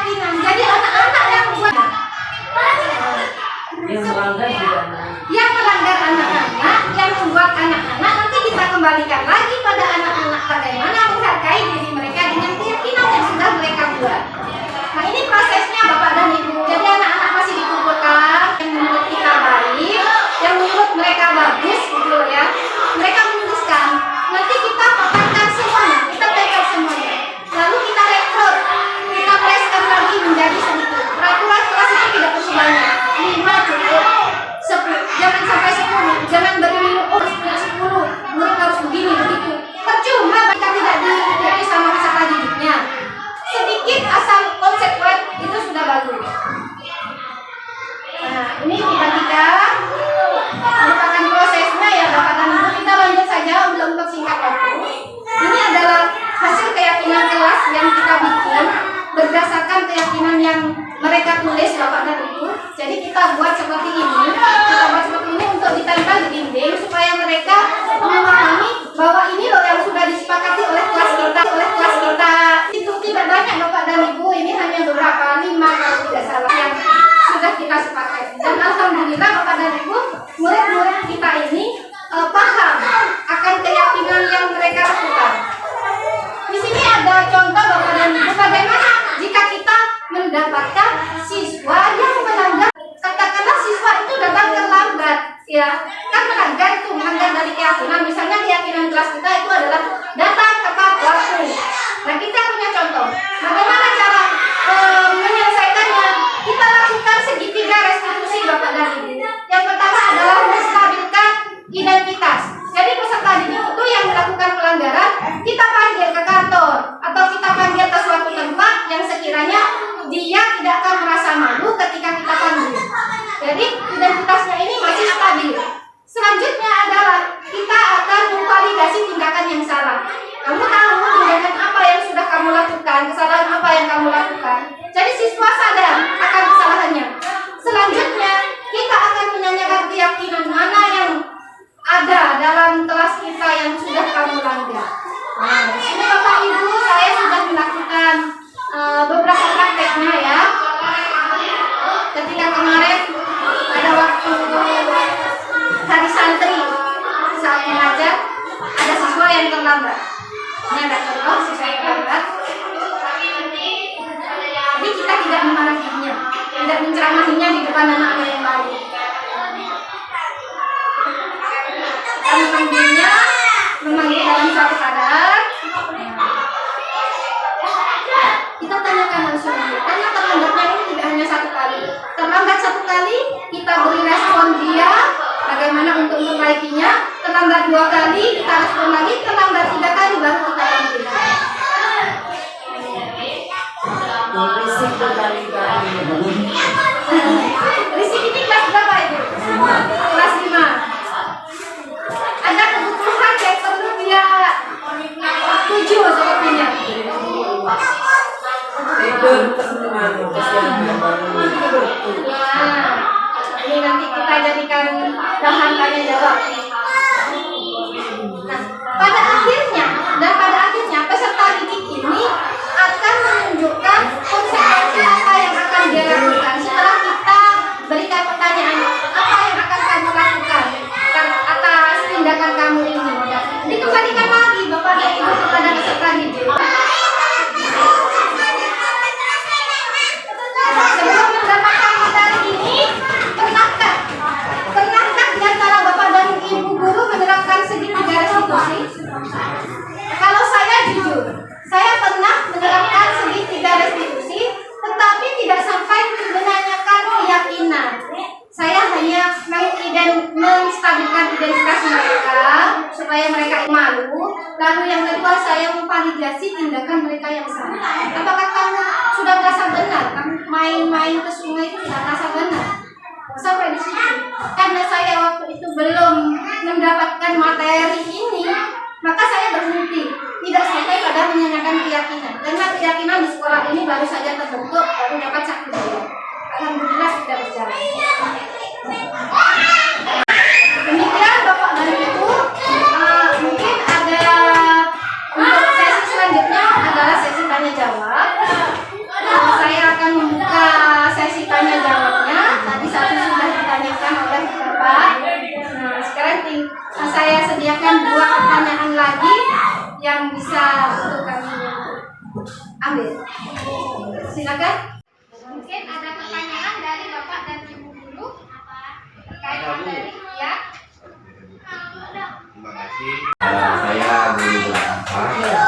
keyakinan. Jadi anak-anak yang buat Yang melanggar juga yang melanggar anak-anak, yang membuat anak-anak, nanti kita kembalikan lagi pada anak-anak bagaimana menghargai diri mereka dengan keyakinan yang sudah mereka buat. Nah, ini prosesnya Bapak dan Ibu. Jadi anak-anak masih dikumpulkan yang menurut kita baik, yang menurut mereka bagus gitu ya. Mereka menuliskan. Nanti kita paparkan semuanya, kita pegang semuanya. Lalu kita rekrut, kita preskan lagi menjadi sedikit. Peraturan kelas itu tidak perlu banyak. 5 cukup. 10, jangan sampai 10. Jangan beri harus punya 10. Murid harus begini begitu. Percuma mereka tidak diikuti sama peserta didiknya. Sedikit asal konsekuen itu sudah bagus. Nah, ini tiba-tiba merupakan prosesnya ya Bapak dan Ibu. Kita lanjut saja untuk singkat waktu. Ini adalah hasil keyakinan kelas yang kita bikin berdasarkan keyakinan yang mereka tulis Bapak dan Ibu. Jadi kita buat seperti ini. Kita buat seperti ini untuk ditempel di dinding supaya mereka memahami bahwa ini loh yang sudah disepakati oleh kelas kita. Itu tidak banyak Bapak dan Ibu. Ini hanya beberapa, 5 kalau tidak salah yang sudah kita sepakati. Dan alhamdulillah Bapak dan Ibu, murid-murid kita ini paham akan keyakinan yang mereka lakukan. Di sini ada contoh Bapak dan Ibu bagaimana jika kita mendapatkan siswa yang melanggar. Katakanlah siswa itu datang terlambat, ya kan melanggar dari keyakinan. Misalnya keyakinan kelas kita itu adalah datang tepat waktu. Nah, kita punya contoh. Bagaimana cara menyelesaikannya? Kita lakukan segitiga restitusi Bapak dan Ibu. Yang pertama adalah menstabilkan identitas. Jadi peserta didik itu yang melakukan pelanggaran kita panggil ke kantor atau kita panggil ke suatu tempat yang sekiranya dia tidak akan merasa malu ketika kita panggil. Jadi identitasnya ini masih stabil. Selanjutnya adalah kita akan memvalidasi tindakan yang salah. Kamu tahu tindakan apa yang sudah kamu lakukan, kesalahan apa yang kamu lakukan. Jadi siswa sadar akan kesalahannya. Selanjutnya kita akan menanyakan keyakinan mana yang ada dalam kelas kita yang sudah kamu langgar. Nah, di sini Bapak Ibu saya sudah melakukan beberapa prakteknya ya. Ketika kemarin pada waktu hari santri saat mengajar ada siswa yang terlambat. Ini ada contoh siswa yang terlambat. Jadi kita tidak memarahinya, tidak menceramahinya di depan anak-anak yang lain. Kita memanggil dalam suatu keadaan. Kita tanyakan langsung, karena terlambatnya ini tidak hanya 1 kali. Terlambat 1 kali, kita beri respon dia bagaimana untuk memperbaikinya. Terlambat 2 kali, kita respon lagi. Terlambat 3 kali, baru kita panggil. risik berkali-kali. Risik ini kelas berapa itu? Kelas 5. Ada kebutuhan yang perlu dia tuju sepertinya. Tidur dengan kesiangan bangun. Nah, ini nanti kita jadikan bahan tanya jawab. Nah, pada akhirnya peserta didik ini akan menunjukkan konsekuensi apa yang akan dia lakukan setelah kita berikan pertanyaan apa yang akan kamu lakukan atas tindakan kamu ini. Dikembalikan lagi Bapak dan Ibu kepada peserta didik. Sebelum mendapatkan materi ini, pernahkah di antara Bapak dan Ibu guru menerapkan segitiga restitusi? Kalau saya jujur, saya pernah menerapkan segitiga restitusi, tetapi tidak sampai menanyakan keyakinan. Saya hanya menstabilkan identitas mereka supaya mereka malu. Lalu yang kedua, saya memvalidasi tindakan mereka yang salah. Apakah kamu sudah merasa benar? Kamu main-main ke sungai itu sudah merasa benar? Sampai di situ. Karena saya waktu itu belum mendapatkan materi ini, maka saya berhenti. Tidak sampai pada menanyakan keyakinan. Karena keyakinan di sekolah ini baru saja terbentuk, baru dapat 1 bulan. Alhamdulillah sudah berjalan. Demikian Bapak dan Ibu. Mungkin ada untuk sesi selanjutnya adalah sesi tanya jawab. Saya akan silakan. Mungkin ada pertanyaan dari Bapak dan Ibu guru terkait materi ya. Terima kasih. Saya guru berangkat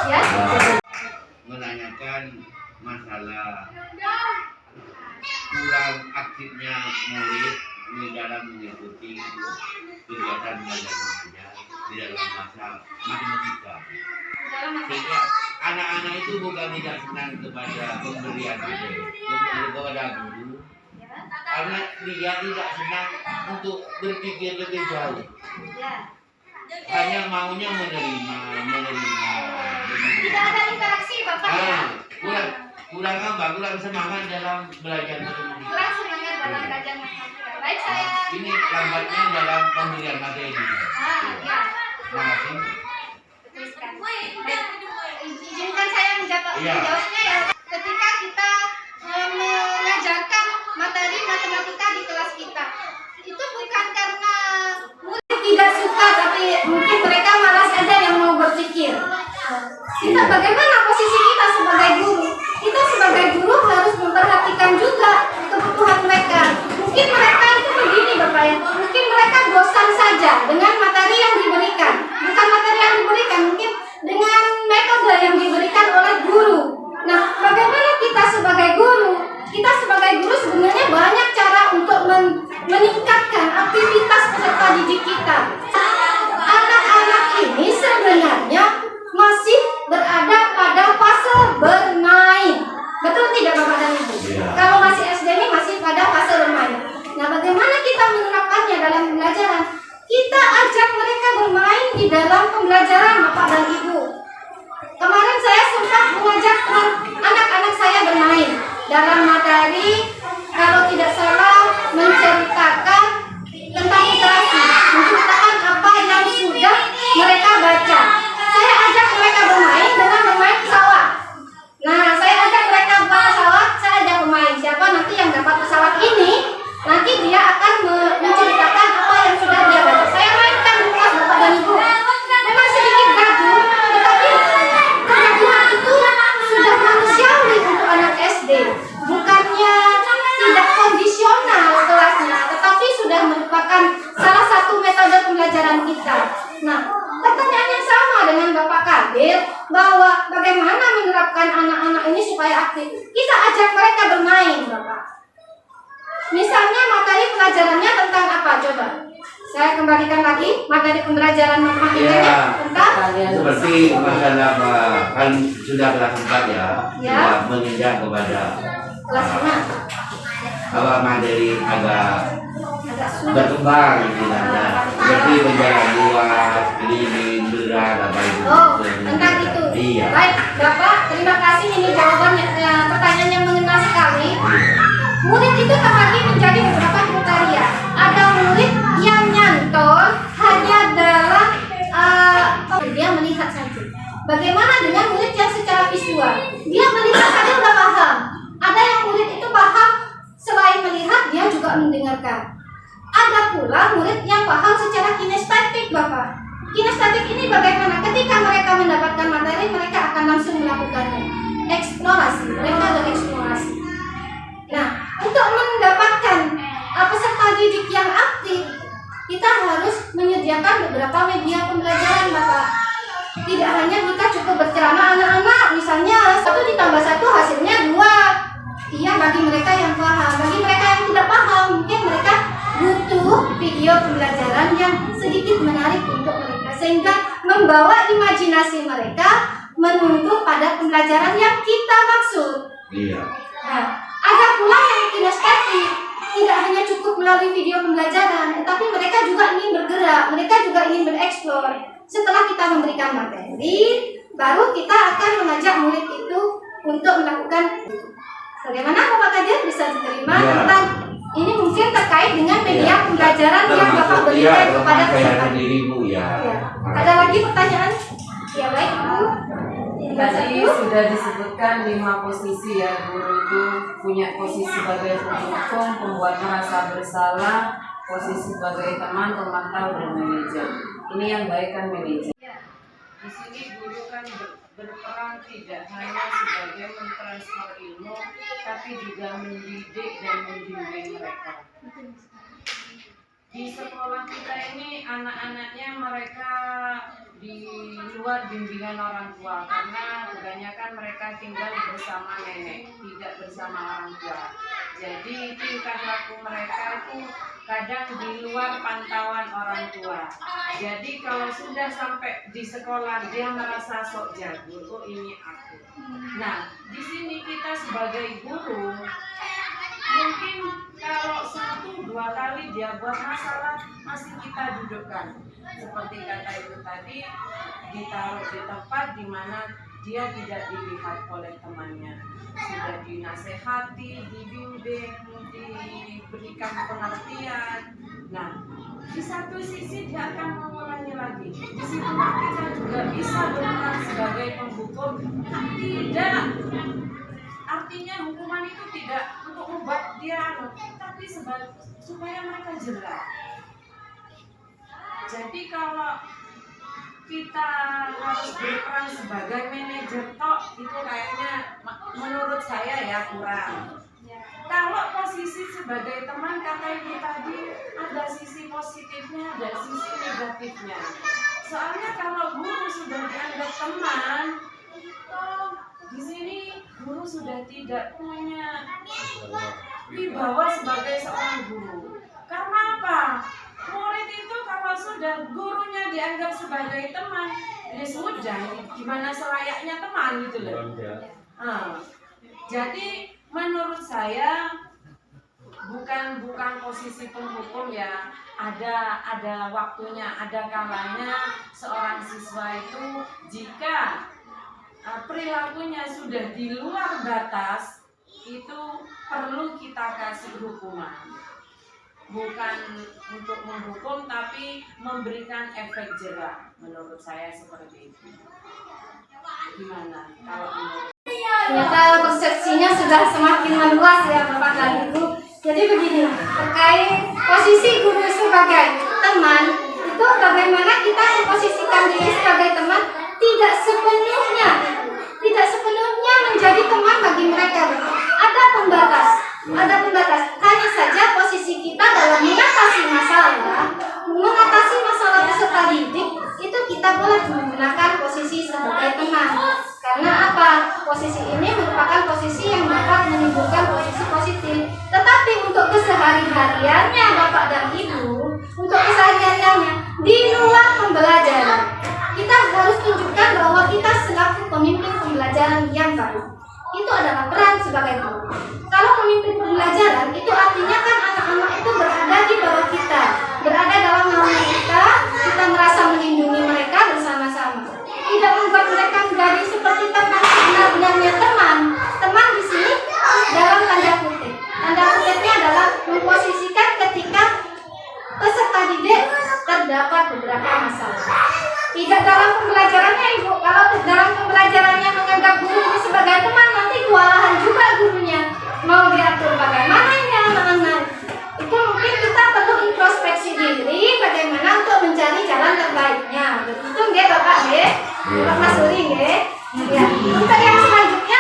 Ya. menanyakan masalah kurang aktifnya murid di dalam mengikuti kegiatan belajar mengajar di dalam masa matematika. Sehingga anak-anak itu bukan tidak senang kepada pemberian materi, kepada guru, karena dia tidak senang untuk berpikir lebih jauh. Ya. Hanya maunya menerima. Tidak ada interaksi Bapak ya. Kurang semangat dalam belajar matematika. Kurang semangat dalam belajar matematika. Baik saya. Ini lambatnya dalam pemberian materi. Ya. Terima kasih. Teruskan. Baik. Izinkan saya menjawabnya ya. Ketika kita mengajarkan materi matematika di kelas kita, itu bukan karena murid tidak suka, tapi mungkin mereka malas aja yang mau berpikir. Kita bagaimana posisi kita sebagai guru? Kita sebagai guru harus memperhatikan juga kebutuhan mereka. Mungkin mereka itu begini Bapak ya, mungkin mereka bosan saja dengan materi yang diberikan. Bukan materi yang diberikan, mungkin dengan metode yang diberikan oleh guru. Nah, bagaimana kita sebagai guru? Kita sebagai guru sebenarnya banyak cara untuk meningkatkan aktivitas peserta didik kita. Anak-anak ini sebenarnya masih berada pada fase bermain. Betul tidak Bapak dan Ibu? Kalau masih SD ini masih pada fase bermain. Nah, bagaimana kita menerapkannya dalam pembelajaran? Kita ajak mereka bermain di dalam pembelajaran Bapak dan Ibu. Kemarin saya sempat mengajak anak-anak saya bermain dalam materi, kalau tidak salah, menceritakan tentang literasi, menceritakan apa yang sudah mereka baca. Saya ajak mereka bermain dengan bermain pesawat. Nah, saya ajak mereka buka pesawat, saya ajak bermain. Siapa nanti yang dapat pesawat ini, nanti dia akan menceritakan apa yang sudah dia baca. Saya mainkan di kelas Bapak dan Ibu. Memang sedikit gaduh, tetapi kegaduhan itu sudah manusiawi untuk anak SD. Bukannya tidak kondisional kelasnya, tetapi sudah merupakan salah satu metode pembelajaran kita. Nah, pertanyaan yang sama dengan Bapak Kadir, bahwa bagaimana menerapkan anak-anak ini supaya aktif. Kita ajak mereka bermain, Bapak. Misalnya materi pelajarannya tentang apa? Coba saya kembalikan lagi materi pembelajaran matematikanya tentang Seperti masalah kan sudah kelas 4 ya, sudah menginjak kepada kelas 5. Kalau materi agak Sulit. berkembang istilahnya, seperti menjalan luas, keliling, berat, apa itu. Oh, tentang itu. Iya. Baik, Bapak, terima kasih. Ini jawabannya, pertanyaan yang mengena sekali. Murid itu terbagi menjadi beberapa kriteria. Ada murid yang nyantol hanya dalam dia melihat saja. Bagaimana dengan murid yang secara visual? Dia melihat saja sudah paham. Ada yang murid itu paham selain melihat dia juga mendengarkan. Ada pula murid yang paham secara kinestetik, Bapak. Kinestetik ini bagaimana? Ketika mereka mendapatkan materi, mereka akan langsung melakukannya. Eksplorasi, mereka bereksplorasi. Nah, untuk mendapatkan peserta didik yang aktif, kita harus menyediakan beberapa media pembelajaran, Bapak. Tidak hanya kita cukup berceramah anak-anak, misalnya 1 ditambah 1 hasilnya 2. Iya, bagi mereka yang paham. Bagi mereka yang tidak paham, mungkin mereka butuh video pembelajaran yang sedikit menarik untuk mereka, sehingga membawa imajinasi mereka menuju pada pembelajaran yang kita maksud. Iya. Nah, ada pula yang kinestetik, tidak hanya cukup melalui video pembelajaran, tetapi mereka juga ingin bergerak, mereka juga ingin bereksplor. Setelah kita memberikan materi, baru kita akan mengajak murid itu untuk melakukan. Bagaimana Bapak Kadir bisa diterima tentang ini mungkin terkait dengan media pembelajaran yang Bapak berikan kepada peserta. Ya. Ada lagi pertanyaan? Ya baik, Bu. Tadi sudah disebutkan 5 posisi ya, guru itu punya posisi sebagai pendukung, pembuat merasa bersalah, posisi sebagai teman, pemantau, dan manajer. Ini yang baik kan manajer. Di sini guru kan berperan tidak hanya sebagai mentransfer ilmu, tapi juga mendidik dan membimbing mereka. Di sekolah kita ini anak-anaknya mereka di luar bimbingan orang tua karena kebanyakan mereka tinggal bersama nenek, tidak bersama orang tua. Jadi tingkah laku mereka itu kadang di luar pantauan orang tua. Jadi kalau sudah sampai di sekolah dia merasa sok jago, oh ini aku. Nah, di sini kita sebagai guru mungkin kalau 1-2 kali dia buat masalah masih kita dudukkan. Seperti kata itu tadi, ditaruh di tempat di mana dia tidak dilihat oleh temannya. Sudah dinasehati, dibimbing, diberikan pengertian. Nah, di satu sisi dia akan mengulangi lagi. Di situ kita juga bisa berperan sebagai penghukum. Tidak, artinya hukuman itu tidak untuk membuat dia tapi supaya mereka jelas. Jadi kalau kita harus berperan sebagai manajer tok itu kayaknya menurut saya ya kurang. Kalau posisi sebagai teman kata ibu tadi ada sisi positifnya, ada sisi negatifnya. Soalnya kalau guru sudah dianggap teman, di sini guru sudah tidak punya wibawa sebagai seorang guru. Karena apa? Murid itu kalau sudah gurunya dianggap sebagai teman, ya sudah, gimana selayaknya teman gitu loh. Jadi menurut saya bukan posisi penghukum ya. Ada waktunya, ada kalanya seorang siswa itu jika perilakunya sudah di luar batas itu perlu kita kasih hukuman. Bukan untuk menghukum tapi memberikan efek jera. Menurut saya seperti itu. Gimana kalau menurut? Ternyata persepsinya sudah semakin meluas ya Bapak dan Ibu. Jadi begini, terkait posisi guru sebagai teman, itu bagaimana kita memposisikan diri sebagai teman tidak sepenuhnya menjadi teman bagi mereka. Ada pembatas. Hanya saja posisi kita dalam mengatasi masalah peserta didik itu kita boleh menggunakan posisi sebagai teman. Karena apa? Posisi ini merupakan posisi yang dapat menimbulkan posisi positif. Tetapi untuk kesehari-hariannya Bapak dan Ibu, untuk kesehari-hariannya di luar pembelajaran, kita harus tunjukkan bahwa kita selaku pemimpin pembelajaran yang baik. Itu adalah peran sebagai guru. Kalau memimpin pembelajaran itu artinya kan anak-anak itu berada di bawah kita, berada dalam naungan kita merasa melindungi mereka bersama-sama. Tidak membuat mereka menjadi seperti teman sebenarnya teman. Teman di sini dalam tanda kutip. Tanda kutipnya adalah memposisikan ketika peserta didik terdapat beberapa masalah. Tidak dalam pembelajarannya Ibu. Kalau dalam pembelajarannya menganggap guru itu sebagai teman, nanti kewalahan juga gurunya. Mau diatur bagaimana ini anak-anak. Itu mungkin kita perlu introspeksi diri bagaimana untuk mencari jalan terbaiknya. Begitu nggih Bapak nggih? Bapak Mas Uri nggih? Ya. Untuk yang selanjutnya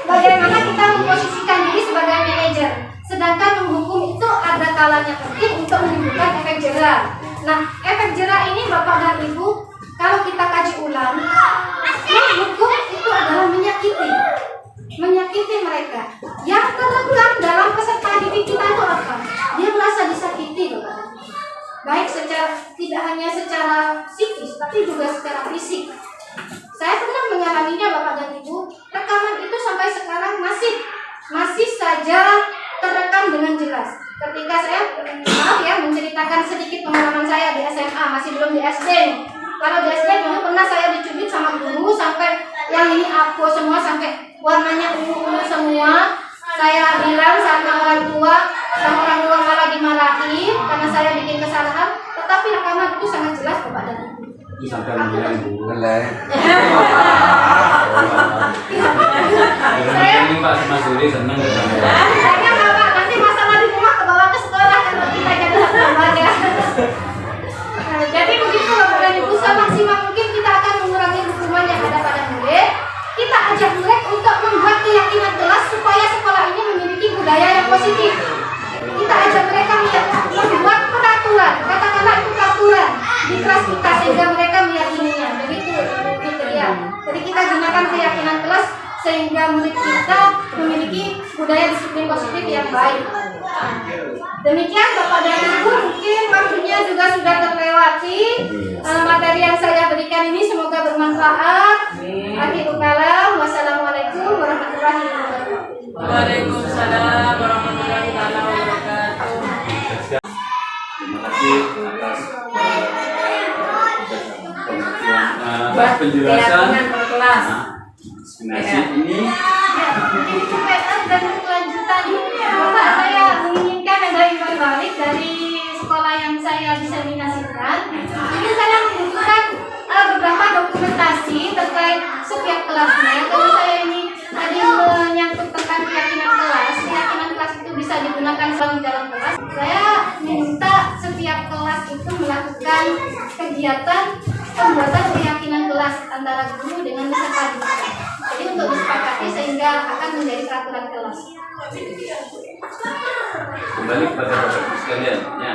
bagaimana kita memposisikan diri sebagai manajer. Sedangkan menghukum itu ada kalanya penting untuk menimbulkan efek jera. Nah, efek jera ini Bapak dan Ibu, kalau kita kaji ulang, menghukum itu adalah menyakiti mereka. Yang terekam dalam peserta didik kita itu apa? Dia merasa disakiti, Bapak. Baik tidak hanya secara psikis, tapi juga secara fisik. Saya pernah mengalaminya Bapak dan Ibu. Rekaman itu sampai sekarang masih saja terekam dengan jelas. Ketika saya menceritakan sedikit pengalaman saya di SMA, masih belum di SD. Kalau di SD dulu pernah saya dicubit sama guru sampai yang ini aku semua sampai warnanya ungu semua. Saya bilang sama orang tua malah dimarahi karena saya bikin kesalahan. Tetapi rekaman itu sangat jelas Bapak dan Ibu. Sampai bilang Bu. Ini Pak Mas Uri senang Kayaknya Bapak nanti masalah di rumah kebawa ke sekolah kalau kita jadi lembaga. Jadi begitu Bapak dan Ibu, semaksimal mungkin kita akan mengurangi kita memiliki budaya disiplin positif yang baik. Demikian Bapak dan Ibu, mungkin waktunya juga sudah terlewati. Materi yang saya berikan ini semoga bermanfaat. Akhirul kalam, wassalamualaikum warahmatullahi wabarakatuh. Waalaikumsalam warahmatullahi wabarakatuh. Terima kasih atas penjelasan diskriminasi ini. Mungkin itu PR dan kelanjutan. Bapak, saya menginginkan ada imbal balik dari sekolah yang saya diseminasikan. Jadi saya membutuhkan beberapa dokumentasi terkait setiap kelasnya. Karena saya ini tadi menyangkut tentang keyakinan kelas. Keyakinan kelas itu bisa digunakan di dalam kelas. Saya minta setiap kelas itu melakukan kegiatan pembuatan keyakinan kelas antara guru dengan peserta didik. Jadi untuk disepakati sehingga akan menjadi peraturan kelas. Kembali kepada Bapak Ibu sekalian, ya.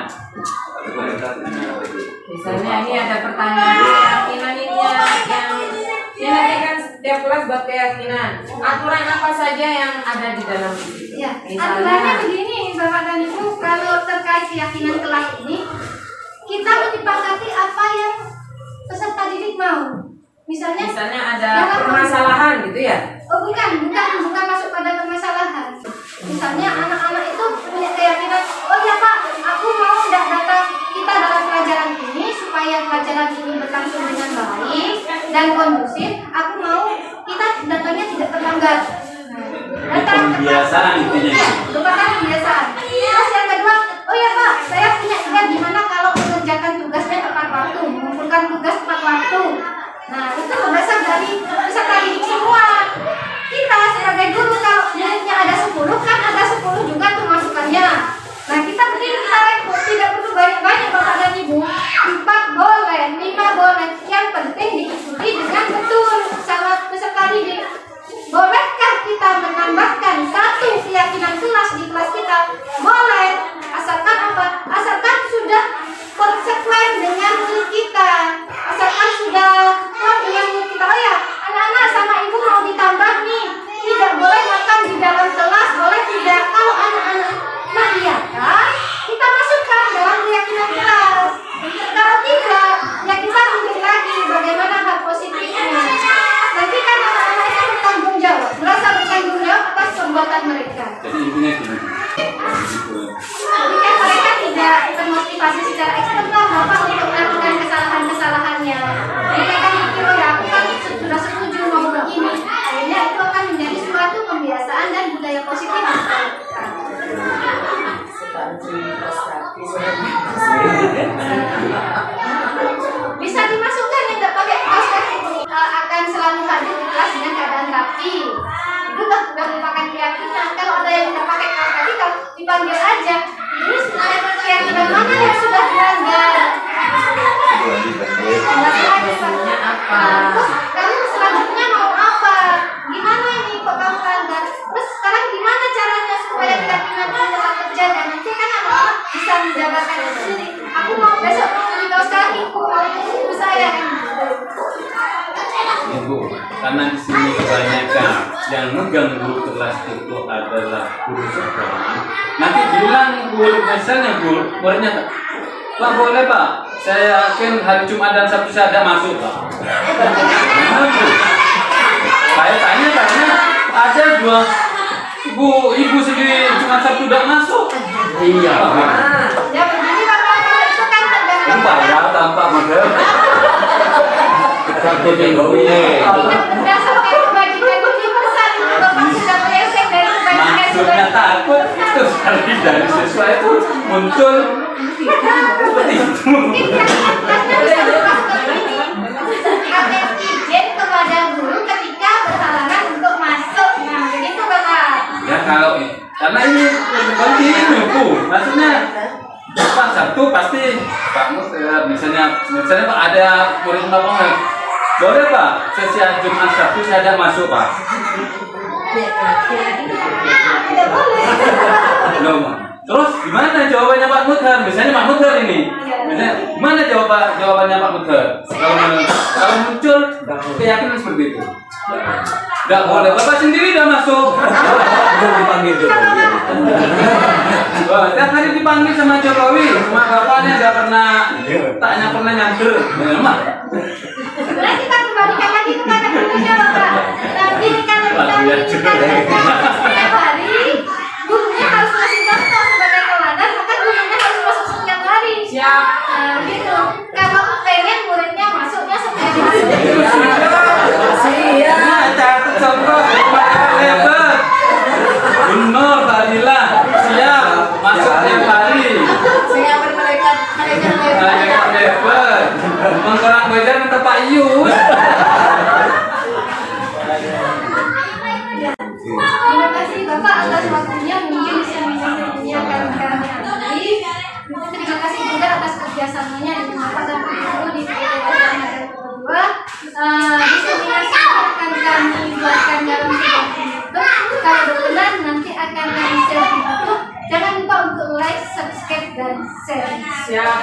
Misalnya ini ada pertanyaan keyakinan ini yang nanti kan setiap kelas buat keyakinan. Aturan apa saja yang ada di dalam itu? Ya, aturannya begini Bapak dan Ibu, kalau terkait keyakinan kelas ini kita menyepakati apa yang peserta didik mau. Misalnya ada permasalahan gitu ya? Oh bukan masuk pada permasalahan. Misalnya anak-anak itu punya keyakinan, oh ya Pak, aku mau datang kita dalam pelajaran ini supaya pelajaran ini berlangsung dengan baik dan kondusif. Aku mau kita datangnya tidak terlambat. Pembiasaan intinya. Merupakan kebiasaan. Terus yang kedua, oh ya Pak, saya punya ide gimana kalau mengerjakan tugasnya tepat waktu, mengumpulkan tugas tepat waktu. Nah, itu berdasar dari peserta didik semua. Kita sebagai guru kalau muridnya ada 10, kan ada 10 juga tuh masukannya. Nah, kita repot, tidak perlu banyak-banyak Bapak dan Ibu. 4 boleh, 5 boleh. Yang penting diikuti dengan betul sama peserta didik. Bolehkah kita menambahkan satu keyakinan kelas di kelas kita? Boleh. Asalkan apa? Asalkan sudah konsekuen dengan murid kita. Asalkan sudah klop dengan murid kita. Oh ya, anak-anak sama ibu mau ditambah nih. Tidak boleh makan di dalam kelas, boleh tidak. Kalau anak-anak mengiyakan, kita masukkan dalam keyakinan kelas. Kalau tidak, ya kita pilih lagi bagaimana hal positifnya. Nanti kan anak-anak itu bertanggung jawab, merasa bertanggung jawab atas perbuatan mereka. Jadi intinya gini. Jadi kan mereka tidak termotivasi secara eksternal Bapak untuk melakukan kesalahan-kesalahannya. Mereka kan mikir, oh ya aku kan sudah setuju mau begini. Akhirnya itu akan menjadi suatu pembiasaan dan budaya positif yang kita lakukan. Bisa dimasukkan yang tidak pakai kaos akan selalu hadir di kelas dengan keadaan rapi. Itu sudah merupakan keyakinan. Kalau ada yang tidak pakai kaos tadi, kalau dipanggil aja. Terus keyakinan mana yang sudah dilanggar? Maksudnya apa? Terus kalian selanjutnya mau apa? Gimana ini kok kamu langgar? Terus sekarang gimana caranya supaya keyakinan itu tetap terjaga? Nanti kan anak-anak bisa menjabarkan itu sendiri. Aku mau besok mau beli kaos kaki, mau ibu saya. Ibu, karena di sini kebanyakan yang megang guru kelas itu adalah guru sekolah. Nanti bilang guru misalnya muridnya, Pak boleh Pak, saya yakin hari Jumat dan Sabtu saya ada masuk Pak. Saya tanya karena ada 2 ibu sendiri Jumat Sabtu tidak masuk. Iya. Ya begini Bapak, kalau itu kan tergantung. Ya tanpa model. Kita Berdasarkan kebajikan universal, Bapak sudah meleset dari kebajikan maksudnya takut itu sekali dari siswa itu muncul seperti itu. Mungkin kelasnya bisa berubah seperti ini. Ada izin kepada guru ketika berhalangan untuk masuk. Nah, begitu Bapak. Ya kalau karena ini seperti itu Bu, maksudnya Pak Sabtu pasti Pak Mus misalnya Pak ada murid lapangan, boleh Pak sesi Jumat Sabtu saya ada masuk Pak. Tidak boleh. Loh, terus gimana jawabannya Pak Mudhar? Misalnya Pak Mudhar ini, misalnya gimana jawabannya Pak Mudhar? Kalau muncul keyakinan seperti itu. Nggak boleh, Bapak sendiri udah masuk. Belum dipanggil Jokowi. Wah, tiap hari dipanggil sama Jokowi, sama bapaknya nggak pernah nyanter. Memang. Sebenarnya kita kembalikan lagi kepada gurunya Bapak. Nanti kalau kita menginginkan setiap hari, gurunya harus kasih contoh sebagai teladan, maka gurunya harus masuk setiap hari. Siap. Nah, gitu. Kalau pengen muridnya masuknya setiap hari. Nah, catat contoh, hebat. Benar, Fadila. Siap, masuk tiap hari. Saya bermalaikat Saya hebat. Mengkurang belajar minta Pak Yus. Terima kasih Bapak atas waktunya, mungkin seminarnya akan kami akhiri. Terima kasih juga atas kerjasamanya dengan Bapak dan Ibu di PTDSDN Bagan Toko 2. Di seminar ini akan kami buatkan dalam sebuah YouTube. Kalau berkenan nanti akan kami share di YouTube. Jangan lupa untuk like, subscribe, dan share. Siap.